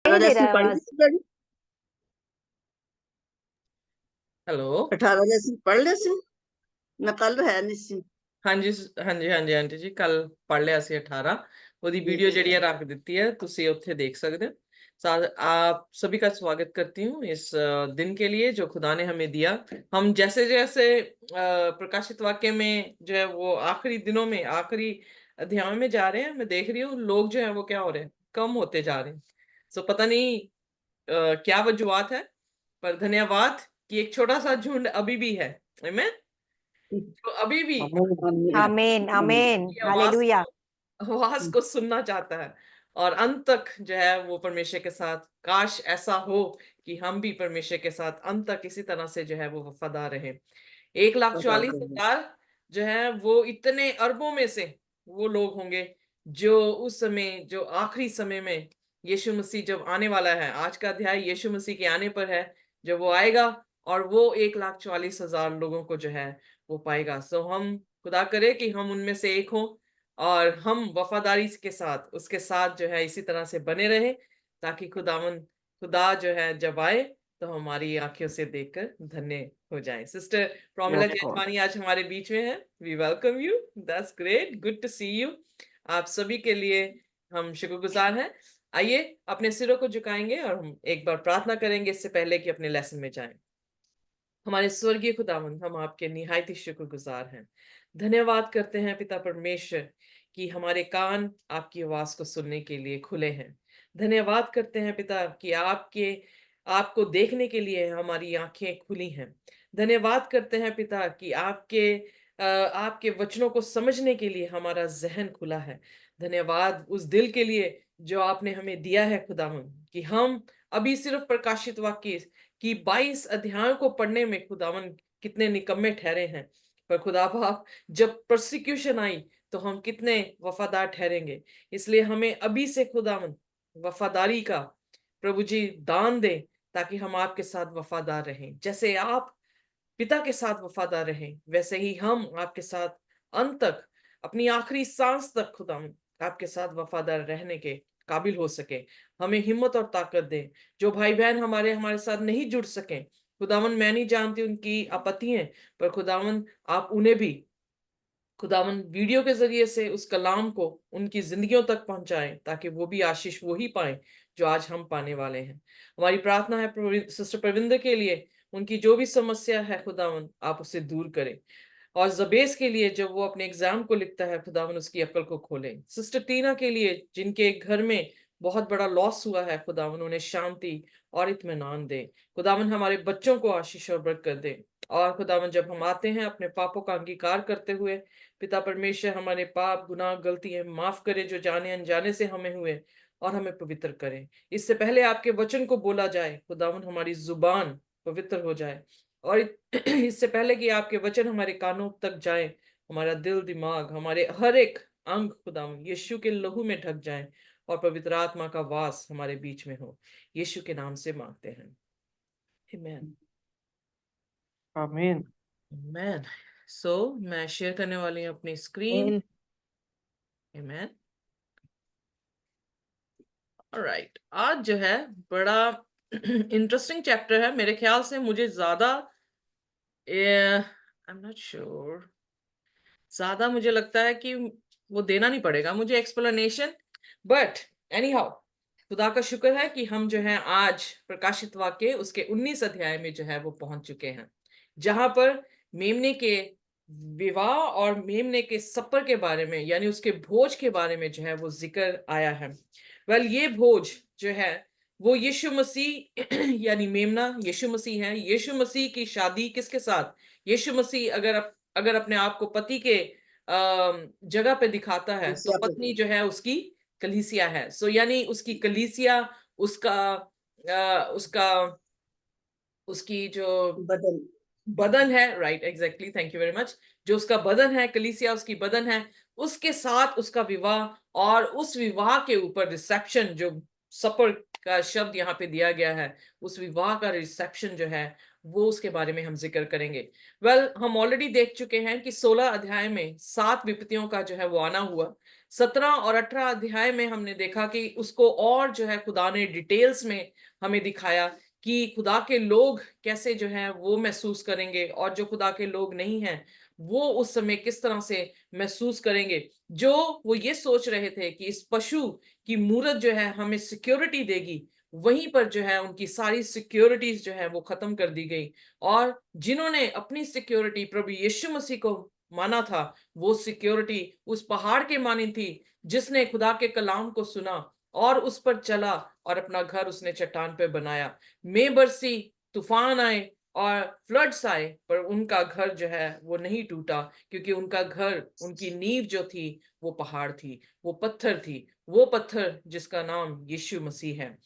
नहीं दे रहा 18 है पढ़ आवाज। ली? हेलो। 18 लेसन पढ़ लेसी ना कल है नहीं सी। हाँ जी, हाँ जी, हाँ जी आंटी जी, कल पढ़ लिया ਸੀ 18। ਉਹਦੀ ਵੀਡੀਓ ਜਿਹੜੀ ਹੈ ਰੱਖ ਦਿੱਤੀ है, ਤੁਸੀਂ ਉੱਥੇ देख सकते हो। आप सभी का स्वागत करती हूँ इस दिन के लिए जो खुदा ने हमें दिया। हम जैसे जैसे प्रकाशित वाक्य में जो है वो आखिरी दिनों में आखिरी अध्याय में जा रहे हैं, मैं देख रही हूँ लोग जो है वो क्या हो रहे हैं, कम होते जा रहे हैं। सो पता नहीं क्या वजूहत है, पर धन्यवाद कि एक छोटा सा झुंड अभी भी है। आमीन। तो अभी भी आमीन आमीन की हालेलुया। आवाज को सुनना चाहता है और अंत तक जो है वो परमेश्वर के साथ। काश ऐसा हो कि हम भी परमेश्वर के साथ अंत तक इसी तरह से जो है वो वफादार रहे। 1,40,000 जो है वो इतने अरबों में से वो लोग होंगे जो उस समय, जो आखिरी समय में यीशु मसीह जब आने वाला है। आज का अध्याय यीशु मसीह के आने पर है, जब वो आएगा और वो 1,40,000 लोगों को जो है वो पाएगा। सो हम खुदा करे कि हम उनमें से एक हों और हम वफादारी के साथ उसके साथ जो है इसी तरह से बने रहे, ताकि खुदा जो है जब आए तो हमारी आंखों से देखकर धन्य हो जाए। सिस्टर प्रोमिला जेठवानी आज हमारे बीच में है। We welcome you. That's great, good to see you. आप सभी के लिए हम शुक्रगुजार हैं। आइए अपने सिरों को झुकाएंगे और हम एक बार प्रार्थना करेंगे इससे पहले कि अपने लेसन में जाएं। हमारे स्वर्गीय खुदावंद, हम आपके निहायत ही शुक्रगुजार हैं। धन्यवाद करते हैं पिता परमेश्वर कि हमारे कान आपकी आवाज को सुनने के लिए खुले हैं। धन्यवाद करते हैं पिता कि आपको देखने के लिए हमारी आंखें खुली हैं। धन्यवाद करते हैं पिता कि आपके वचनों को समझने के लिए हमारा जहन खुला है। धन्यवाद उस दिल के लिए जो आपने हमें दिया है खुदावंद, कि हम अभी सिर्फ प्रकाशित वाक्य कि 22 अध्यायों को पढ़ने में खुदावन कितने निकम्मे ठहरे हैं, पर खुदा बाप जब प्रोसिक्यूशन आई तो हम कितने वफादार ठहरेंगे। इसलिए हमें अभी से खुदावन वफादारी का प्रभु जी दान दे, ताकि हम आपके साथ वफादार रहें। जैसे आप पिता के साथ वफादार रहें, वैसे ही हम आपके साथ अंत तक, अपनी आखिरी सांस तक खुदावन आपके साथ वफादार रहने के काबिल हो सके। हमें हिम्मत और ताकत दे। जो भाई बहन हमारे साथ नहीं जुड़ सके, खुदावन मैं नहीं जानती उनकी आपत्ति है, पर खुदावन आप उन्हें भी खुदावन वीडियो के जरिए से उस कलाम को उनकी जिंदगियों तक पहुंचाएं, ताकि वो भी आशीष वो ही पाएं जो आज हम पाने वाले हैं। हमारी प्रार्थना है सिस्टर प्रविंदर के लिए, उनकी जो भी समस्या है खुदावन आप उसे दूर करें। और जबेस के लिए जब वो अपने एग्जाम को लिखता है, खुदावन उसकी अक्ल को खोले। सिस्टर टीना के लिए जिनके घर में बहुत बड़ा लॉस हुआ है, खुदावन उन्हें शांति और इत्मीनान दे। खुदावन हमारे बच्चों को आशीष और बरकत दे। और खुदावन जब हम आते हैं अपने पापों का अंगीकार करते हुए, पिता परमेश्वर हमारे पाप गुनाह गलतियां माफ करे जो जाने अनजाने से हमें हुए, और हमें पवित्र करें। इससे पहले आपके वचन को बोला जाए खुदावन हमारी जुबान पवित्र हो जाए, और इससे पहले कि आपके वचन हमारे कानों तक जाए, हमारा दिल दिमाग हमारे हर एक अंग खुदावन यीशु के लहू में ढक जाए, और पवित्र आत्मा का वास हमारे बीच में हो। यीशु के नाम से मांगते हैं, आमीन आमीन। आमीन। सो मैं शेयर करने वाली हूँ अपनी स्क्रीन। आमीन। ऑलराइट, आज जो है बड़ा इंटरेस्टिंग चैप्टर है मेरे ख्याल से। मुझे ज्यादा आई एम नॉट श्योर, ज्यादा मुझे लगता है कि वो देना नहीं पड़ेगा मुझे एक्सप्लेनेशन, बट एनी हाउ खुदा का शुक्र है कि हम जो है आज प्रकाशित वाक्य उसके 19 अध्याय में जो है वो पहुंच चुके हैं, जहां पर मेमने के विवाह और मेमने के सफर के बारे में, यानी उसके भोज के बारे में जो है वो जिक्र आया है। वेल, ये भोज जो है वो यीशु मसीह यानी मेमना यीशु मसीह है। यीशु मसीह की शादी किसके साथ? यीशु मसीह अगर अपने आप को पति के जगह पे दिखाता है, तो पत्नी जो है उसकी कलीसिया है। सो यानी उसकी कलीसिया उसका उसका उसकी जो बदन है, right, exactly, thank you very much. जो उसका बदन है, कलीसिया उसकी बदन है, उसके साथ उसका विवाह, और उस विवाह के ऊपर रिसेप्शन जो सपर का शब्द यहाँ पे दिया गया है, उस विवाह का रिसेप्शन जो है वो उसके बारे में हम जिक्र करेंगे। हम ऑलरेडी देख चुके हैं कि 16 अध्याय में 7 विपत्तियों का जो है वो आना हुआ। 17 और 18 अध्याय में हमने देखा कि उसको और जो है खुदा ने डिटेल्स में हमें दिखाया कि खुदा के लोग कैसे जो है वो महसूस करेंगे, और जो खुदा के लोग नहीं हैं वो उस समय किस तरह से महसूस करेंगे। जो वो ये सोच रहे थे कि इस पशु की मूरत जो है हमें सिक्योरिटी देगी, वहीं पर जो है उनकी सारी सिक्योरिटीज जो है वो खत्म कर दी गई। और जिन्होंने अपनी सिक्योरिटी प्रभु यीशु मसीह को माना था, वो सिक्योरिटी उस पहाड़ के मानी थी जिसने खुदा के कलाम को सुना और उस पर चला और अपना घर उसने चट्टान पे बनाया। मेंह बरसी, तूफान आए और फ्लड्स आए, पर उनका घर जो है वो नहीं टूटा, क्योंकि उनका घर, उनकी नींव जो थी वो पहाड़ थी, वो पत्थर थी, वो पत्थर जिसका नाम यीशु मसीह है।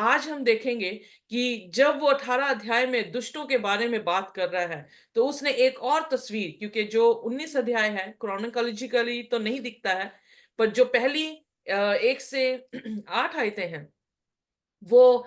आज हम देखेंगे कि जब वो 18 अध्याय में दुष्टों के बारे में बात कर रहा है, तो उसने एक और तस्वीर, क्योंकि जो 19 अध्याय है क्रोनोलॉजिकली तो नहीं दिखता है, पर जो पहली 1 से 8 आयतें हैं, वो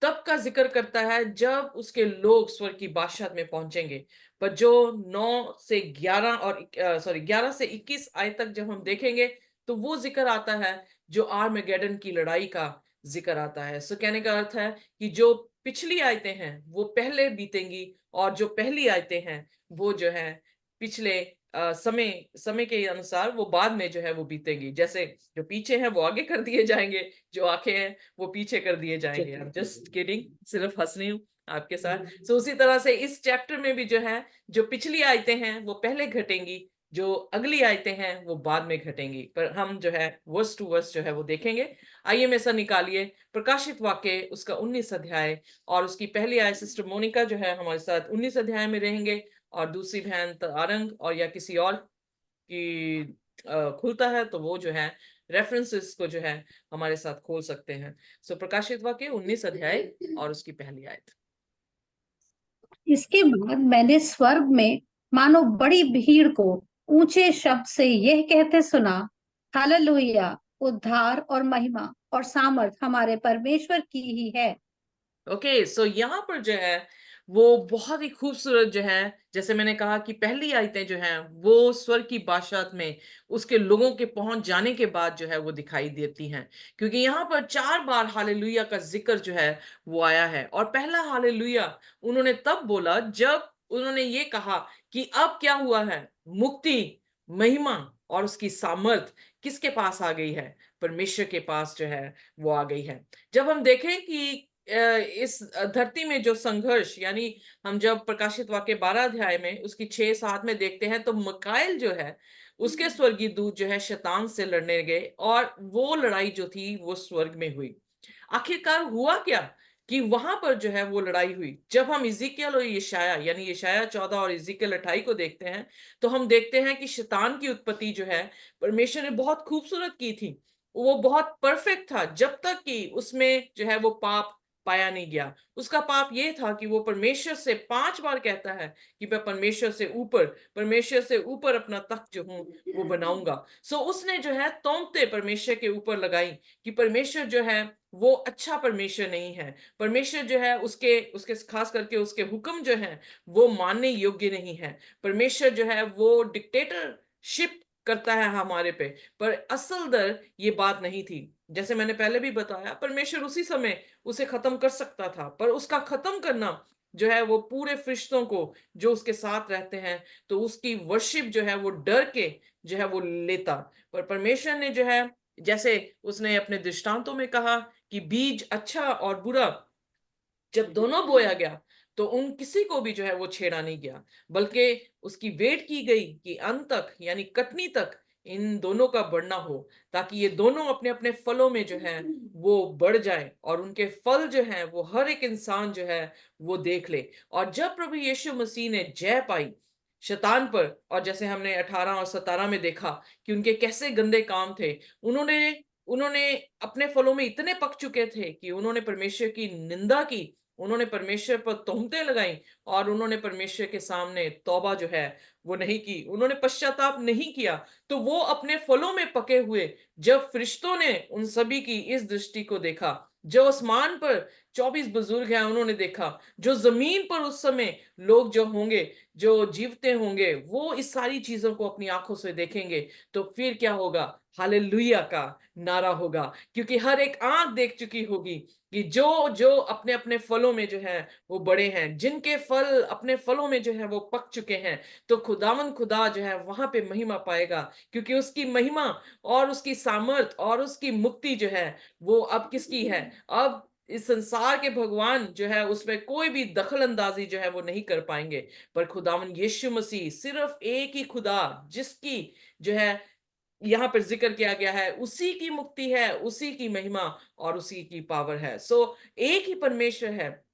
तब का जिक्र करता है जब उसके लोग स्वर्ग की बादशाहत में पहुंचेंगे। पर जो 9 से 11 और 11 से 21 आयत तक जब हम देखेंगे, तो वो जिक्र आता है जो आर्मगेडन की लड़ाई का जिक्र आता है। कहने का अर्थ है कि जो पिछली आयतें हैं वो पहले बीतेंगी, और जो पहली आयतें हैं वो जो है पिछले समय समय के अनुसार वो बाद में जो है वो बीतेंगी। जैसे जो पीछे हैं वो आगे कर दिए जाएंगे, जो आगे हैं वो पीछे कर दिए जाएंगे। आई एम जस्ट किडिंग, सिर्फ हंस रही हूँ आपके साथ। उसी तरह से इस चैप्टर में भी जो है, जो पिछली आयतें हैं वो पहले घटेंगी, जो अगली आयतें हैं वो बाद में घटेंगी। पर हम जो है वर्स टू वर्स जो है वो देखेंगे। आइए में ऐसा निकालिए प्रकाशित वाक्य उसका 19 अध्याय, और उसकी पहली आय सिस्टर मोनिका जो है हमारे साथ 19 अध्याय में रहेंगे, और दूसरी बहन तारंग और या किसी और की खुलता है तो वो जो है रेफरेंसेस को जो है हमारे साथ खोल सकते हैं। प्रकाशित वाक्य 19 अध्याय और उसकी पहली आयत। इसके बाद मैंने स्वर्ग में मानो बड़ी भीड़ को ऊंचे शब्द से यह कहते सुना, हालेलुया, उद्धार और महिमा और सामर्थ हमारे परमेश्वर की ही है। यहाँ पर जो है वो बहुत ही खूबसूरत जो है, जैसे मैंने कहा कि पहली आयतें जो हैं वो स्वर्ग की बादशाहत में उसके लोगों के पहुंच जाने के बाद जो है वो दिखाई देती हैं, क्योंकि यहाँ पर 4 बार हालेलुया का जिक्र जो है वो आया है। और पहला हालेलुया उन्होंने तब बोला जब उन्होंने ये कहा कि अब क्या हुआ है, मुक्ति, महिमा और उसकी सामर्थ किसके पास आ गई है, परमेश्वर के पास जो है वो आ गई है। जब हम देखें कि इस धरती में जो संघर्ष, यानी हम जब प्रकाशित वाक्य 12 अध्याय में उसकी 6-7 में देखते हैं, तो मिकाएल जो है उसके स्वर्गीय दूत जो है शैतान से लड़ने गए, और वो लड़ाई जो थी वो स्वर्ग में हुई। आखिरकार हुआ क्या कि वहां पर जो है वो लड़ाई हुई। जब हम इज़िकियल और यशाया, यानी यशाया 14 और इज़िकियल 28 को देखते हैं, तो हम देखते हैं कि शैतान की उत्पत्ति जो है परमेश्वर ने बहुत खूबसूरत की थी। वो बहुत परफेक्ट था जब तक कि उसमें जो है वो पाप पाया नहीं गया। उसका पाप ये था कि वो परमेश्वर से 5 बार कहता है कि मैं परमेश्वर से ऊपर अपना तख्त जो हूं वो बनाऊंगा। उसने जो है तोमते परमेश्वर के ऊपर लगाई कि परमेश्वर जो है वो अच्छा परमेश्वर नहीं है। परमेश्वर जो है उसके उसके खास करके उसके हुक्म जो है वो मानने योग्य नहीं है। परमेश्वर जो है वो डिक्टेटरशिप करता है हमारे पे। पर असल दर ये बात नहीं थी। जैसे मैंने पहले भी बताया, परमेश्वर उसी समय उसे खत्म कर सकता था, पर उसका खत्म करना जो है वो पूरे फरिश्तों को जो उसके साथ रहते हैं, तो उसकी वर्शिप जो है वो डर के जो है वो लेता। पर परमेश्वर ने जो है, जैसे उसने अपने दृष्टांतों में कहा कि बीज अच्छा और बुरा जब दोनों बोया गया, तो उन किसी को भी जो है वो छेड़ा नहीं गया, बल्कि उसकी वेट की गई कि अंत तक, यानी कटनी तक इन दोनों का बढ़ना हो, ताकि ये दोनों अपने अपने फलों में जो है वो बढ़ जाए, और उनके फल जो है वो हर एक इंसान जो है वो देख ले। और जब प्रभु यीशु मसीह ने जय पाई शैतान पर, और जैसे हमने 18 और 17 में देखा कि उनके कैसे गंदे काम थे, उन्होंने उन्होंने अपने फलों में इतने पक चुके थे कि उन्होंने परमेश्वर की निंदा की, उन्होंने परमेश्वर पर तोहमतें लगाई, और उन्होंने परमेश्वर के सामने तौबा जो है वो नहीं की, उन्होंने पश्चाताप नहीं किया। तो वो अपने फलों में पके हुए जब फरिश्तों ने उन सभी की इस दृष्टि को देखा, जो आसमान पर 24 बुजुर्ग हैं उन्होंने देखा, जो जमीन पर उस समय लोग जो होंगे, जो जीवते होंगे, वो इस सारी चीजों को अपनी आंखों से देखेंगे, तो फिर क्या होगा? हालेलुया का नारा होगा, क्योंकि हर एक आंख देख चुकी होगी कि जो जो अपने अपने फलों में जो है वो बड़े हैं, जिनके फल अपने फलों में जो है वो पक चुके हैं, तो खुदावन खुदा जो है वहां पे महिमा पाएगा, क्योंकि उसकी महिमा और उसकी सामर्थ और उसकी मुक्ति जो है वो अब किसकी है? अब इस संसार के भगवान जो है उसमें कोई भी दखल अंदाजी जो है वो नहीं कर पाएंगे, पर खुदावन यीशु मसीह, सिर्फ एक ही खुदा जिसकी जो है यहाँ पर जिक्र किया गया है, उसी की मुक्ति है, उसी की महिमा और उसी की पावर है। सो एक ही परमेश्वर है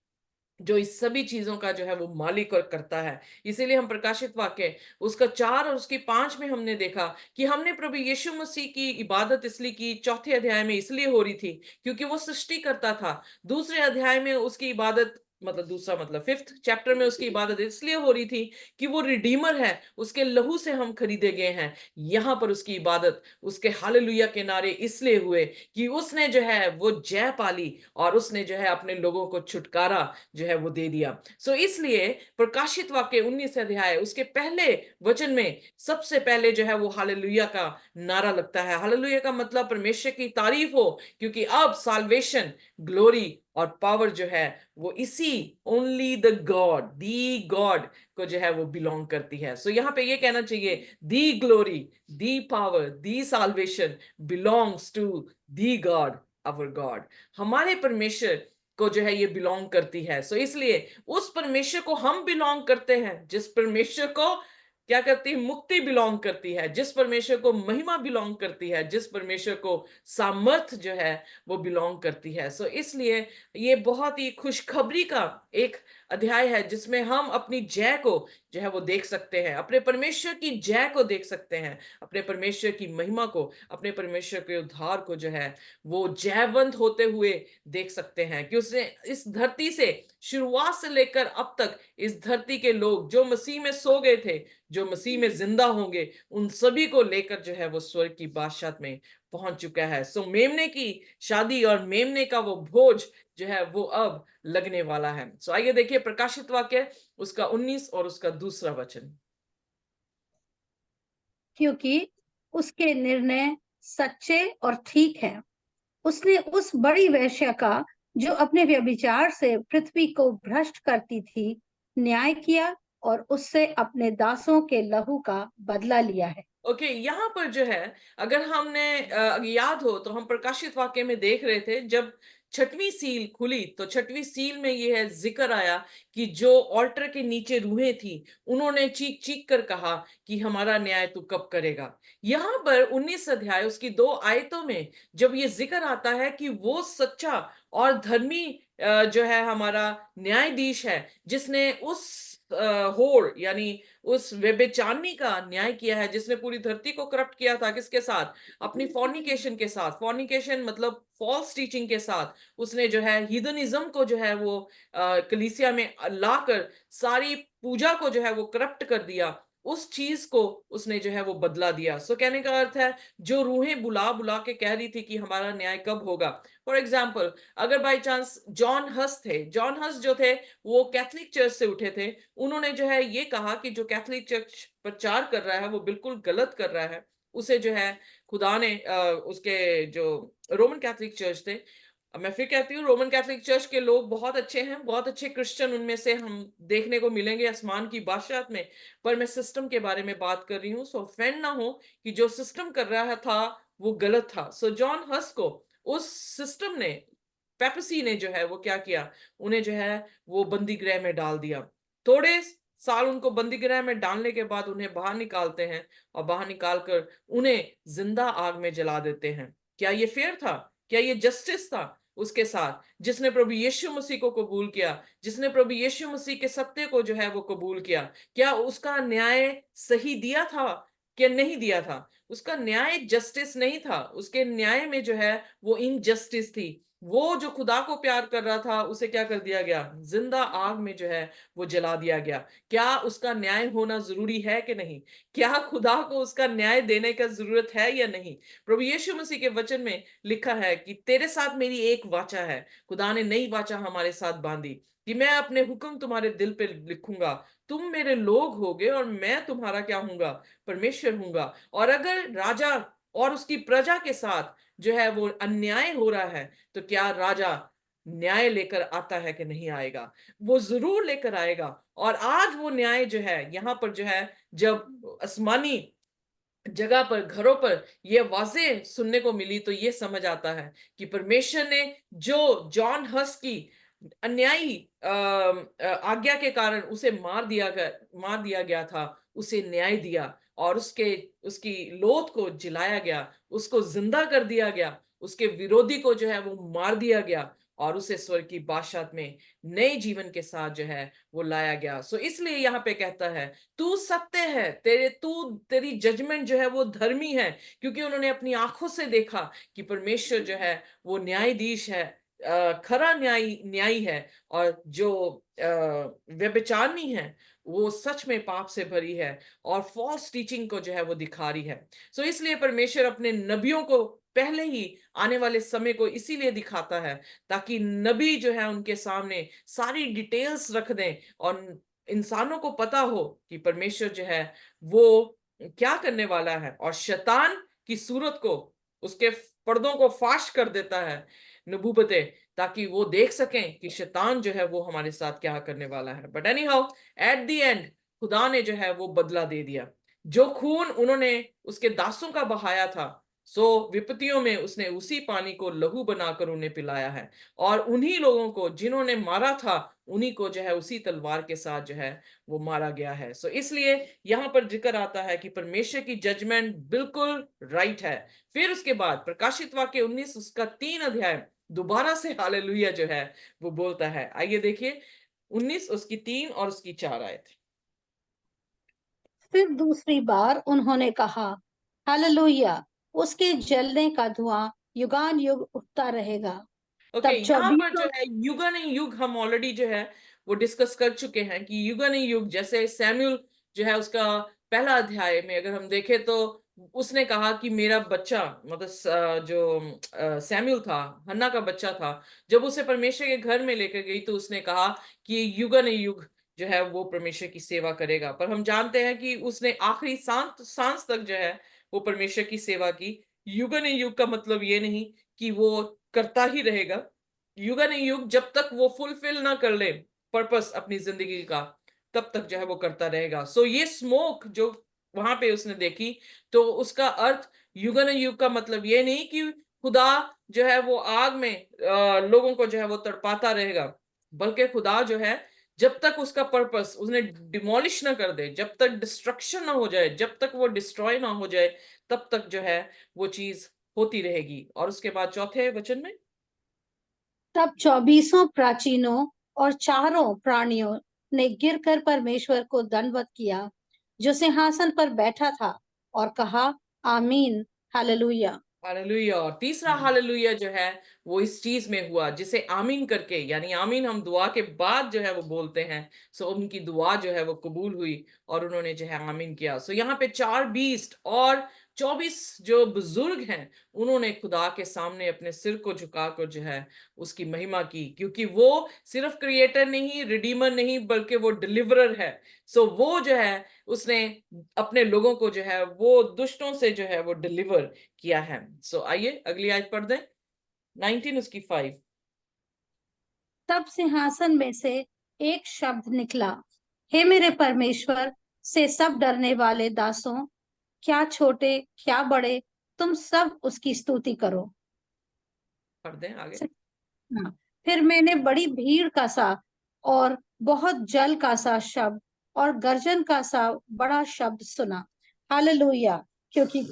जो इस सभी चीजों का जो है वो मालिक और करता है। इसीलिए हम प्रकाशित वाक्य उसका 4 और उसकी 5 में हमने देखा कि हमने प्रभु यीशु मसीह की इबादत इसलिए की, चौथे अध्याय में इसलिए हो रही थी क्योंकि वो सृष्टि करता था। दूसरे अध्याय में उसकी इबादत, मतलब दूसरा मतलब 5th चैप्टर में उसकी इबादत इसलिए हो रही थी कि वो रिडीमर है, उसके लहू से हम खरीदे गए हैं। यहाँ पर उसकी इबादत उसके हालेलुया के नारे इसलिए हुए कि उसने जो है वो जय पाली और उसने जो है अपने लोगों को छुटकारा जो है वो दे दिया। सो इसलिए प्रकाशित वाक्य 19 अध्याय उसके पहले वचन में सबसे पहले जो है वो हालेलुया का नारा लगता है। हालेलुया का मतलब परमेश्वर की तारीफ हो, क्योंकि अब साल्वेशन, ग्लोरी और पावर जो है वो इसी ओनली दी गॉड को जो है वो बिलोंग करती है। सो यहाँ पे ये कहना चाहिए, the glory, the power, the salvation belongs to the God, our God. हमारे परमेश्वर को जो है ये बिलोंग करती है। सो इसलिए उस परमेश्वर को हम बिलोंग करते हैं, जिस परमेश्वर को क्या करती है? मुक्ति बिलोंग करती है, जिस परमेश्वर को महिमा बिलोंग करती है, जिस परमेश्वर को सामर्थ जो है वो बिलोंग करती है। सो इसलिए ये बहुत ही खुशखबरी का एक अध्याय है जिसमें हम अपनी जय को जो है वो देख सकते हैं, अपने परमेश्वर की जय को देख सकते हैं, अपने परमेश्वर की महिमा को, अपने परमेश्वर के उद्धार को जो है वो जयवंत होते हुए देख सकते हैं कि उसने इस धरती से शुरुआत से लेकर अब तक इस धरती के लोग जो मसीह में सो गए थे, जो मसीह में जिंदा होंगे, उन सभी को लेकर जो है वो स्वर्ग की बादशाहत में पहुंच चुका है। सो मेमने की शादी और मेमने का वो भोज जो है वो अब लगने वाला है। सो आइए देखिए प्रकाशित वाक्य उसका 19 और उसका दूसरा वचन। क्योंकि उसके निर्णय सच्चे और ठीक हैं। उसने उस बड़ी वेश्या का, जो अपने व्यभिचार से पृथ्वी को भ्रष्ट करती थी, न्याय किया और उससे अपने दासों के लहू का बदला लिया है। ओके, यहाँ पर जो है अगर हमने याद हो तो हम प्रकाशित वाक्य में देख रहे थे, जब छठवीं सील खुली तो छठवीं सील में यह है जिक्र आया कि जो ऑल्टर के नीचे रूहें थी उन्होंने चीख चीख कर कहा कि हमारा न्याय तू कब करेगा। यहाँ पर 19 अध्याय उसकी 2 आयतों में जब ये जिक्र आता है कि वो सच्चा और धर्मी जो है हमारा न्यायाधीश है, जिसने उस होड़ यानी उस व्यभिचारिणी का न्याय किया है, जिसने पूरी धरती को करप्ट किया था, किसके साथ? अपनी फॉर्निकेशन के साथ। फॉर्निकेशन मतलब फॉल्स टीचिंग के साथ उसने जो है हीदनिज्म को जो है वो कलीसिया में लाकर सारी पूजा को जो है वो करप्ट कर दिया। उस चीज को उसने जो है वो बदला दिया। सो कहने का अर्थ है, जो रूहें बुला बुला के कह रही थी कि हमारा न्याय कब होगा। फॉर एग्जाम्पल, अगर बाई चांस जॉन हस थे, जॉन हस जो थे वो कैथोलिक चर्च से उठे थे, उन्होंने जो है ये कहा कि जो कैथोलिक चर्च प्रचार कर रहा है वो बिल्कुल गलत कर रहा है, उसे जो है खुदा ने उसके जो रोमन कैथोलिक चर्च थे, अब मैं फिर कहती हूँ रोमन कैथोलिक चर्च के लोग बहुत अच्छे हैं, बहुत अच्छे क्रिश्चियन उनमें से हम देखने को मिलेंगे आसमान की बादशाहत में, पर मैं सिस्टम के बारे में बात कर रही हूँ। सो ऑफेंड ना हो कि जो सिस्टम कर रहा था वो गलत था। सो जॉन हस को उस सिस्टम ने, पेपसी ने जो है वो क्या किया, उन्हें जो है वो बंदी गृह में डाल दिया। थोड़े साल उनको बंदी गृह में डालने के बाद उन्हें बाहर निकालते हैं और बाहर निकालकर उन्हें जिंदा आग में जला देते हैं। क्या ये फेयर था? क्या ये जस्टिस था उसके साथ, जिसने प्रभु यीशु मसीह को कबूल किया, जिसने प्रभु यीशु मसीह के सत्य को जो है वो कबूल किया? क्या उसका न्याय सही दिया था क्या नहीं दिया था? उसका न्याय जस्टिस नहीं था, उसके न्याय में जो है वो इनजस्टिस थी। वो जो खुदा को प्यार कर रहा था उसे क्या कर दिया गया, जिंदा आग में जो है वो जला दिया गया। क्या उसका न्याय होना जरूरी है कि नहीं? क्या खुदा को उसका न्याय देने का जरूरत है या नहीं? प्रभु यीशु मसीह के वचन में लिखा है कि तेरे साथ मेरी एक वाचा है। खुदा ने नई वाचा हमारे साथ बांधी कि मैं अपने हुक्म तुम्हारे दिल पे लिखूंगा, तुम मेरे लोग होगे और मैं तुम्हारा क्या हूंगा, परमेश्वर हूंगा। और अगर राजा और उसकी प्रजा के साथ जो है वो अन्याय हो रहा है, तो क्या राजा न्याय लेकर आता है कि नहीं आएगा? वो जरूर लेकर आएगा। और आज वो न्याय जो है यहाँ पर जो है, जब आसमानी जगह पर, घरों पर ये वाज़ेह सुनने को मिली, तो ये समझ आता है कि परमेश्वर ने जो जॉन हस की अन्यायी आज्ञा के कारण उसे मार दिया गया था, उसे न्याय दिया और उसकी लोथ को जिलाया गया, उसको जिंदा कर दिया गया, उसके विरोधी को जो है वो मार दिया गया और उसे स्वर्ग की बादशाहत में नए जीवन के साथ जो है वो लाया गया। सो इसलिए यहाँ पे कहता है, तू सत्य है, तेरी जजमेंट जो है वो धर्मी है, क्योंकि उन्होंने अपनी आंखों से देखा कि परमेश्वर जो है वो न्यायाधीश है, खरा न्यायी है। और जो व्यभिचारिणी है वो सच में पाप से भरी है और फॉल्स टीचिंग को जो है वो दिखा रही है। सो इसलिए परमेश्वर अपने नबियों को पहले ही आने वाले समय को इसीलिए दिखाता है, ताकि नबी जो है उनके सामने सारी डिटेल्स रख दें और इंसानों को पता हो कि परमेश्वर जो है वो क्या करने वाला है। और शैतान की सूरत को, उसके पर्दों को फाश कर देता है नबूबतें, ताकि वो देख सकें कि शैतान जो है वो हमारे साथ क्या करने वाला है। But any how, at the end खुदा ने जो है वो बदला दे दिया। जो खून उन्होंने उसके दासों का बहाया था, सो विपत्तियों में उसने उसी पानी को लहू बनाकर उन्हें पिलाया है। और उन्हीं लोगों को जिन्होंने मारा था, उन्हीं को जो है उसी तलवार के साथ जो है वो मारा गया है। सो इसलिए यहां पर जिक्र आता है कि परमेश्वर की जजमेंट बिल्कुल राइट है। फिर उसके बाद प्रकाशित वाक्य 19 उसका 3 अध्याय दोबारा से हालेलुया जो है वो बोलता है। आइए देखिए 19 उसकी 3 और उसकी 4 आयत। फिर दूसरी बार उन्होंने कहा, हालेलुया, उसके जलने का धुआं युगान युग उठता रहेगा। ओके, तब यहाँ पर जो 24 है युगा नहीं युग हम ऑलरेडी जो है वो डिस्कस कर चुके हैं कि युगा नहीं युग, जैसे सैमुअल जो है उसका पहला अध्याय में अगर हम देखें तो उसने कहा कि मेरा बच्चा, मतलब जो सैमुअल था, हन्ना का बच्चा था, जब उसे परमेश्वर के घर में लेकर गई तो उसने कहा कि युगा नहीं युग जो है वो परमेश्वर की सेवा करेगा। पर हम जानते हैं कि उसने आखिरी सांस तक जो है वो परमेश्वर की सेवा की। युगा नहीं युग का मतलब ये नहीं कि वो करता ही रहेगा। युग नहीं युग जब तक वो फुलफिल ना कर ले पर्पस अपनी जिंदगी का, तब तक जो है वो करता रहेगा। सो ये स्मोक जो वहां पे उसने देखी, तो उसका अर्थ युग नहीं युग का मतलब ये नहीं कि खुदा जो है वो आग में लोगों को जो है वो तड़पाता रहेगा, बल्कि खुदा जो है जब तक उसका पर्पस उसने डिमोलिश ना कर दे, जब तक डिस्ट्रक्शन ना हो जाए, जब तक वो डिस्ट्रॉय ना हो जाए, तब तक जो है वो चीज होती रहेगी। और उसके बाद चौथे वचन में, तब 24 प्राचीनों और चारों प्राणियों ने गिरकर परमेश्वर को दंडवत किया जो सिंहासन पर बैठा था और कहा, आमीन, हालेलुया। हालेलुया। और तीसरा हालेलुया जो है वो इस चीज में हुआ जिसे आमीन करके, यानी आमीन हम दुआ के बाद जो है वो बोलते हैं। सो उनकी दुआ जो है वो कबूल हुई और उन्होंने जो है आमीन किया। सो यहाँ पे 4 बीस्ट और 24 जो बुजुर्ग हैं, उन्होंने खुदा के सामने अपने सिर को झुकाकर जो है उसकी महिमा की, क्योंकि वो सिर्फ क्रिएटर नहीं, रिडीमर नहीं, बल्कि वो डिलीवरर है। सो वो जो है उसने अपने लोगों को जो है वो दुष्टों से जो है वो डिलीवर किया है। सो आइए अगली आयत पढ़ दें, 19 उसकी 5। तब सिंहासन में से एक शब्द निकला, हे मेरे परमेश्वर से सब डरने वाले दासों, क्या छोटे क्या बड़े, तुम सब उसकी स्तुति करो। पढ़ दें आगे। हाँ। फिर मैंने बड़ी भीड़ का सा और बहुत जल का सा शब्द और गर्जन का सा बड़ा शब्द सुना, हालेलुया, क्योंकि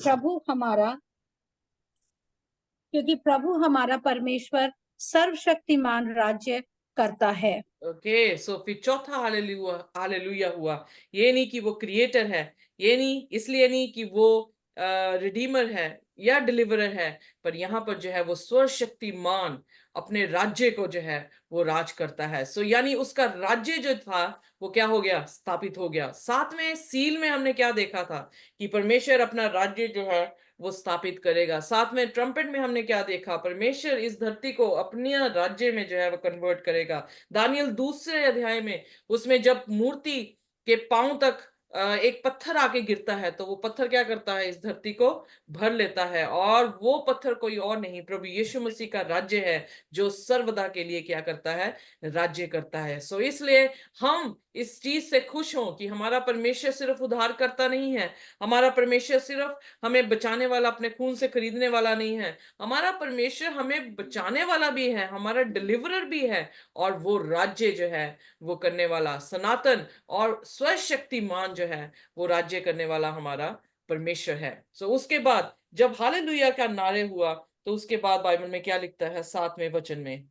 प्रभु हमारा परमेश्वर सर्वशक्तिमान राज्य करता है। ओके, सो फिर चौथा हालेलुया, हालेलुया हुआ। ये नहीं कि वो क्रिएटर है, ये नहीं, इसलिए नहीं कि वो रिडीमर है या डिलीवरर है, पर यहाँ पर जो है वो सर्वशक्तिमान अपने राज्य को जो है वो राज करता है। सो यानी उसका राज्य जो था वो क्या हो गया, स्थापित हो गया। 7वें सील में हमने क्या देखा था कि परमेश्वर अपना राज्य जो है वो स्थापित करेगा। 7वें ट्रम्पेट में हमने क्या देखा, परमेश्वर इस धरती को अपने राज्य में जो है वो कन्वर्ट करेगा। दानियल 2 अध्याय में उसमें जब मूर्ति के पांव तक एक पत्थर आके गिरता है, तो वो पत्थर क्या करता है, इस धरती को भर लेता है, और वो पत्थर कोई और नहीं, प्रभु यीशु मसीह का राज्य है, जो सर्वदा के लिए क्या करता है, राज्य करता है। सो इसलिए हम इस चीज से खुश हों कि हमारा परमेश्वर सिर्फ उद्धार करता नहीं है, हमारा परमेश्वर सिर्फ हमें बचाने वाला, अपने खून से खरीदने वाला नहीं है, हमारा परमेश्वर हमें बचाने वाला भी है, हमारा डिलीवरर भी है, और वो राज्य जो है वो करने वाला, सनातन और स्वशक्तिमान जो है वो राज्य करने वाला हमारा परमेश्वर है। सो उसके बाद जब हालेलुया का नारे हुआ, तो उसके बाद बाइबल में क्या लिखता है 7वें वचन में,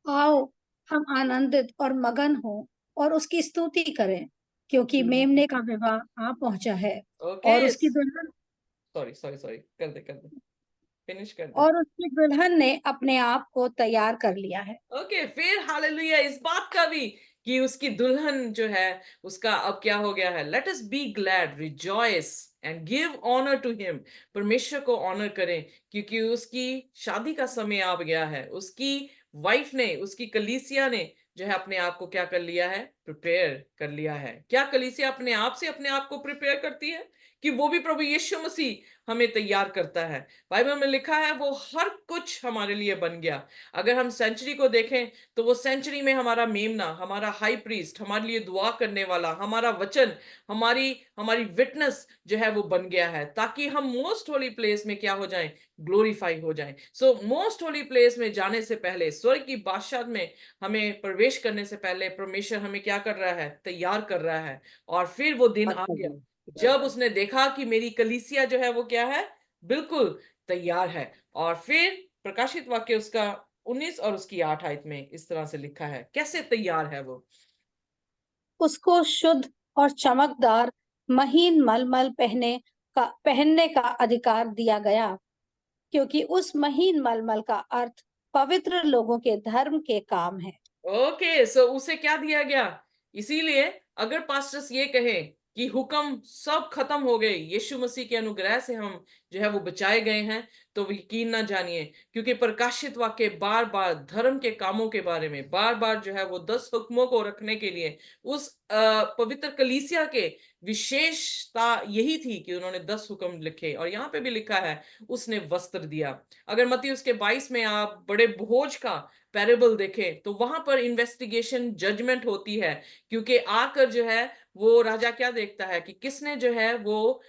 आओ हम आनंदित और मगन हो और उसकी स्तुति करें, क्योंकि मेमने का विवाह आ पहुंचा है ओके, और उसकी दुल्हन सॉरी कर दे, फिनिश कर दे। और उसकी दुल्हन ने अपने आप को तैयार कर लिया है। ओके, फिर हालेलुया इस बात का भी कि उसकी दुल्हन जो है उसका अब क्या हो गया है, let us be glad, rejoice and give honour to him. परमेश्वर को ऑनर करें, क्योंकि उसकी शादी का समय आ गया है। उसकी वाइफ ने, उसकी कलीसिया ने जो है अपने आप को क्या कर लिया है, प्रिपेयर कर लिया है। क्या कलीसिया अपने आप से अपने आप को प्रिपेयर करती है, कि वो भी प्रभु यीशु मसीह हमें तैयार करता है। बाइबल में लिखा है वो हर कुछ हमारे लिए बन गया। अगर हम सेंचुरी को देखें, तो वो सेंचुरी में हमारा मेमना, हमारा हाई प्रीस्ट, हमारे लिए दुआ करने वाला, हमारा वचन, हमारी हमारी विटनेस जो है वो बन गया है, ताकि हम मोस्ट होली प्लेस में क्या हो जाएं, ग्लोरीफाई हो जाएं। सो मोस्ट होली प्लेस में जाने से पहले, स्वर्ग की बादशाह में हमें प्रवेश करने से पहले परमेश्वर हमें क्या कर रहा है, तैयार कर रहा है। और फिर वो दिन आ गया जब उसने देखा कि मेरी कलीसिया जो है वो क्या है, बिल्कुल तैयार है। और फिर प्रकाशित वाक्य उसका 19 और उसकी 8 आयत में इस तरह से लिखा है, कैसे तैयार है वो। उसको शुद्ध और चमकदार महीन मलमल पहनने का अधिकार दिया गया, क्योंकि उस महीन मलमल का अर्थ पवित्र लोगों के धर्म के काम है। ओके, सो उसे क्या दिया गया। इसीलिए अगर पास्टर्स ये कहें कि हुक्म सब खत्म हो गए, यीशु मसीह के अनुग्रह से हम जो है वो बचाए गए हैं, तो यकीन ना जानिए, क्योंकि प्रकाशित वाक्य बार बार धर्म के कामों के बारे में, बार बार जो है वो 10 हुक्मों को रखने के लिए, उस पवित्र कलीसिया के विशेषता यही थी कि उन्होंने 10 हुक्म लिखे। और यहाँ पे भी लिखा है उसने वस्त्र दिया। अगर मत्ती उसके 22 में आप बड़े भोज का पैरेबल देखें, तो वहां पर इन्वेस्टिगेशन जजमेंट होती है, क्योंकि आकर जो है वो राजा क्या देखता है कि किसने जो है वो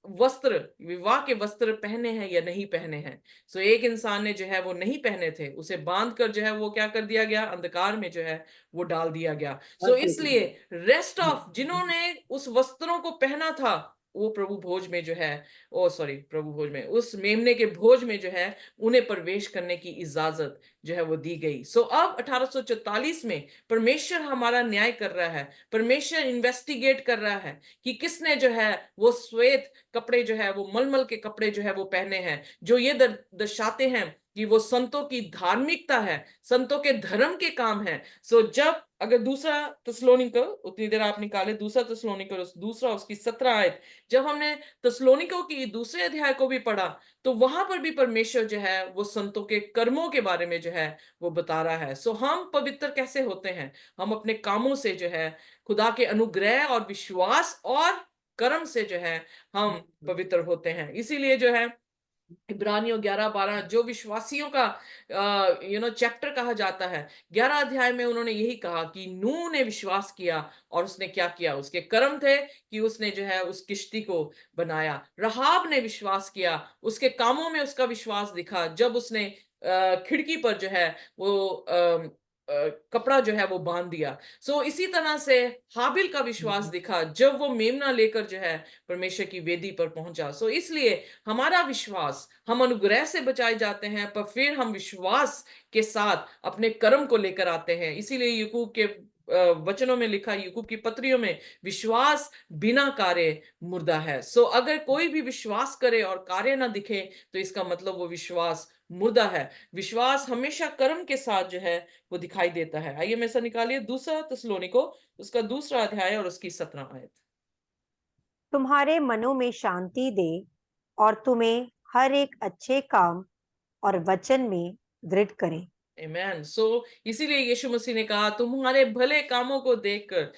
वस्त्र, विवाह के वस्त्र पहने हैं या नहीं पहने हैं। सो एक इंसान ने जो है वो नहीं पहने थे, उसे बांध कर जो है वो क्या कर दिया गया, अंधकार में जो है वो डाल दिया गया। सो इसलिए रेस्ट ऑफ जिन्होंने उस वस्त्रों को पहना था, वो प्रभु भोज में जो है, ओ सॉरी, प्रभु भोज में, उस मेमने के भोज में जो है उन्हें प्रवेश करने की इजाजत जो है वो दी गई। सो अब 1844 में परमेश्वर हमारा न्याय कर रहा है, परमेश्वर इन्वेस्टिगेट कर रहा है कि किसने जो है वो श्वेत कपड़े जो है वो मलमल के कपड़े जो है वो पहने हैं, जो ये दर्शाते हैं कि वो संतों की धार्मिकता है, संतों के धर्म के काम है। सो जब अगर दूसरा तस्सलोनिकर, उतनी देर आप निकाले, दूसरा तस्सलोनिकर दूसरा उसकी 17 आयत, जब हमने तस्सलोनिकों की दूसरे अध्याय को भी पढ़ा, तो वहां पर भी परमेश्वर जो है वो संतों के कर्मों के बारे में जो है वो बता रहा है। सो हम पवित्र कैसे होते हैं, हम अपने कामों से जो है, खुदा के अनुग्रह और विश्वास और कर्म से जो है हम पवित्र होते हैं। इसीलिए जो है इब्रानियों 11-12 जो विश्वासियों का चैप्टर कहा जाता है, 11 अध्याय में उन्होंने यही कहा कि नूह ने विश्वास किया और उसने क्या किया, उसके कर्म थे कि उसने जो है उस किश्ती को बनाया। रहाब ने विश्वास किया, उसके कामों में उसका विश्वास दिखा, जब उसने खिड़की पर जो है वो कपड़ा जो है वो बांध दिया। सो इसी तरह से हाबिल का विश्वास दिखा, जब वो मेमना लेकर जो है परमेश्वर की वेदी पर पहुंचा। सो इसलिए हमारा विश्वास, हम अनुग्रह से बचाए जाते हैं, पर फिर हम विश्वास के साथ अपने कर्म को लेकर आते हैं। इसीलिए याकूब के वचनों में लिखा, याकूब की पत्रियों में, विश्वास बिना कार्य मुर्दा है। सो अगर कोई भी विश्वास करे और कार्य ना दिखे तो इसका मतलब वो विश्वास मुर्दा है। विश्वास हमेशा कर्म के साथ जो है वो दिखाई देता है। आइए में से निकालिए दूसरा थिस्सलुनीको, उसका दूसरा अध्याय और उसकी 17 आयत। तुम्हारे मनों में शांति दे और तुम्हें हर एक अच्छे काम और वचन में दृढ़ करे। आमेन। सो इसीलिए यीशु मसीह ने कहा, तुम्हारे भले कामों को देखकर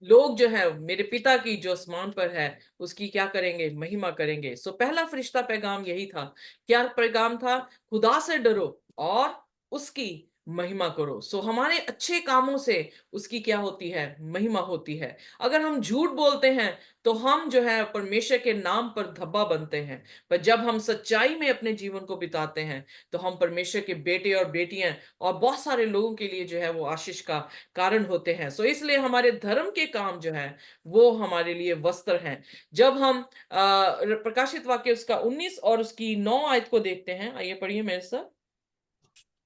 लोग जो है मेरे पिता की जो आसमान पर है उसकी क्या करेंगे, महिमा करेंगे। सो पहला फरिश्ता पैगाम यही था। क्या पैगाम था? खुदा से डरो और उसकी महिमा करो। सो हमारे अच्छे कामों से उसकी क्या होती है, महिमा होती है। अगर हम झूठ बोलते हैं तो हम जो है परमेश्वर के नाम पर धब्बा बनते हैं, पर जब हम सच्चाई में अपने जीवन को बिताते हैं तो हम परमेश्वर के बेटे और बेटियां और बहुत सारे लोगों के लिए जो है वो आशीष का कारण होते हैं। सो इसलिए हमारे धर्म के काम जो है वो हमारे लिए वस्त्र हैं। जब हम प्रकाशित वाक्य उसका 19 और उसकी 9 आयत को देखते हैं, आइए पढ़िए मेरे साथ।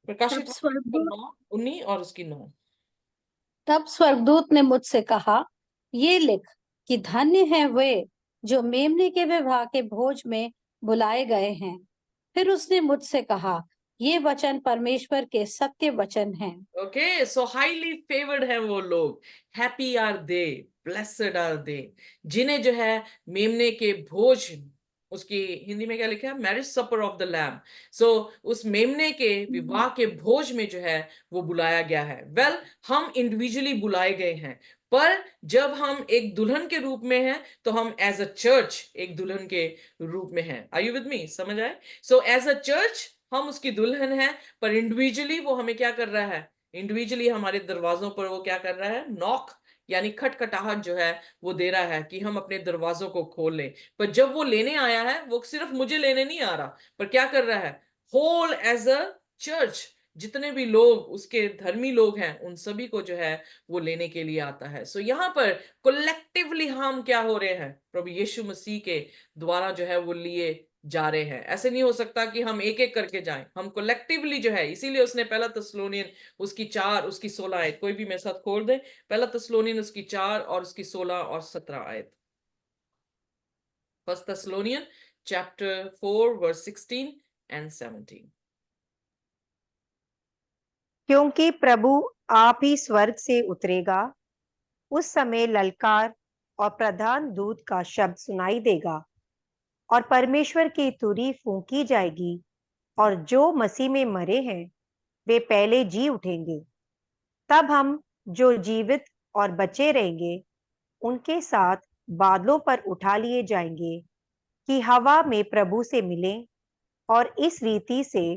प्रकाशित तब वाक्य उसका स्वर्गदूत 9, 19 और उसकी 9। तब स्वर्गदूत ने मुझसे कहा, ये लिख कि धन्य है वे जो मेमने के विवाह के भोज में बुलाए गए हैं। फिर उसने मुझसे कहा, ये वचन परमेश्वर के सत्य वचन हैं। ओके, सो हाईली फेवर्ड है वो लोग, happy are they, blessed are they, जिन्हें जो है मेमने के भोज, उसकी हिंदी में क्या लिखा है, marriage supper of the lamb. So उस मेमने के विवाह के भोज में जो है वो बुलाया गया है। वेल, हम इंडिविजुअली बुलाए गए हैं, पर जब हम एक दुल्हन के रूप में हैं तो हम एज अ चर्च एक दुल्हन के रूप में हैं। Are you with me? समझ आए? सो एज अ चर्च हम उसकी दुल्हन हैं, पर इंडिविजुअली वो हमें क्या कर रहा है, इंडिविजुअली हमारे दरवाजों पर वो क्या कर रहा है, नॉक यानी खटखटाहट जो है वो दे रहा है कि हम अपने दरवाजों को खोल लें। पर जब वो लेने आया है वो सिर्फ मुझे लेने नहीं आ रहा, पर क्या कर रहा है, होल एज अ चर्च जितने भी लोग उसके धर्मी लोग हैं उन सभी को जो है वो लेने के लिए आता है। सो यहाँ पर कलेक्टिवली हम क्या हो रहे हैं, प्रभु यीशु मसीह के द्वारा जो है वो लिए जा रहे हैं। ऐसे नहीं हो सकता कि हम एक एक करके जाएं, हम कलेक्टिवली जो है। इसीलिए उसने पहला थिस्सलुनीयन उसकी 4 उसकी 16 आयत, कोई भी मेरे साथ खोल दे, पहला थिस्सलुनीयन उसकी 4 और उसकी 16 और 17 आयत। First Thessalonians chapter 4 verse 16 and 17। क्योंकि प्रभु आप ही स्वर्ग से उतरेगा, उस समय ललकार और प्रधान दूत का शब्द सुनाई देगा और परमेश्वर की तुरही फूंकी जाएगी, और जो मसीह में मरे हैं वे पहले जी उठेंगे। तब हम जो जीवित और बचे रहेंगे उनके साथ बादलों पर उठा लिए जाएंगे कि हवा में प्रभु से मिलें, और इस रीति से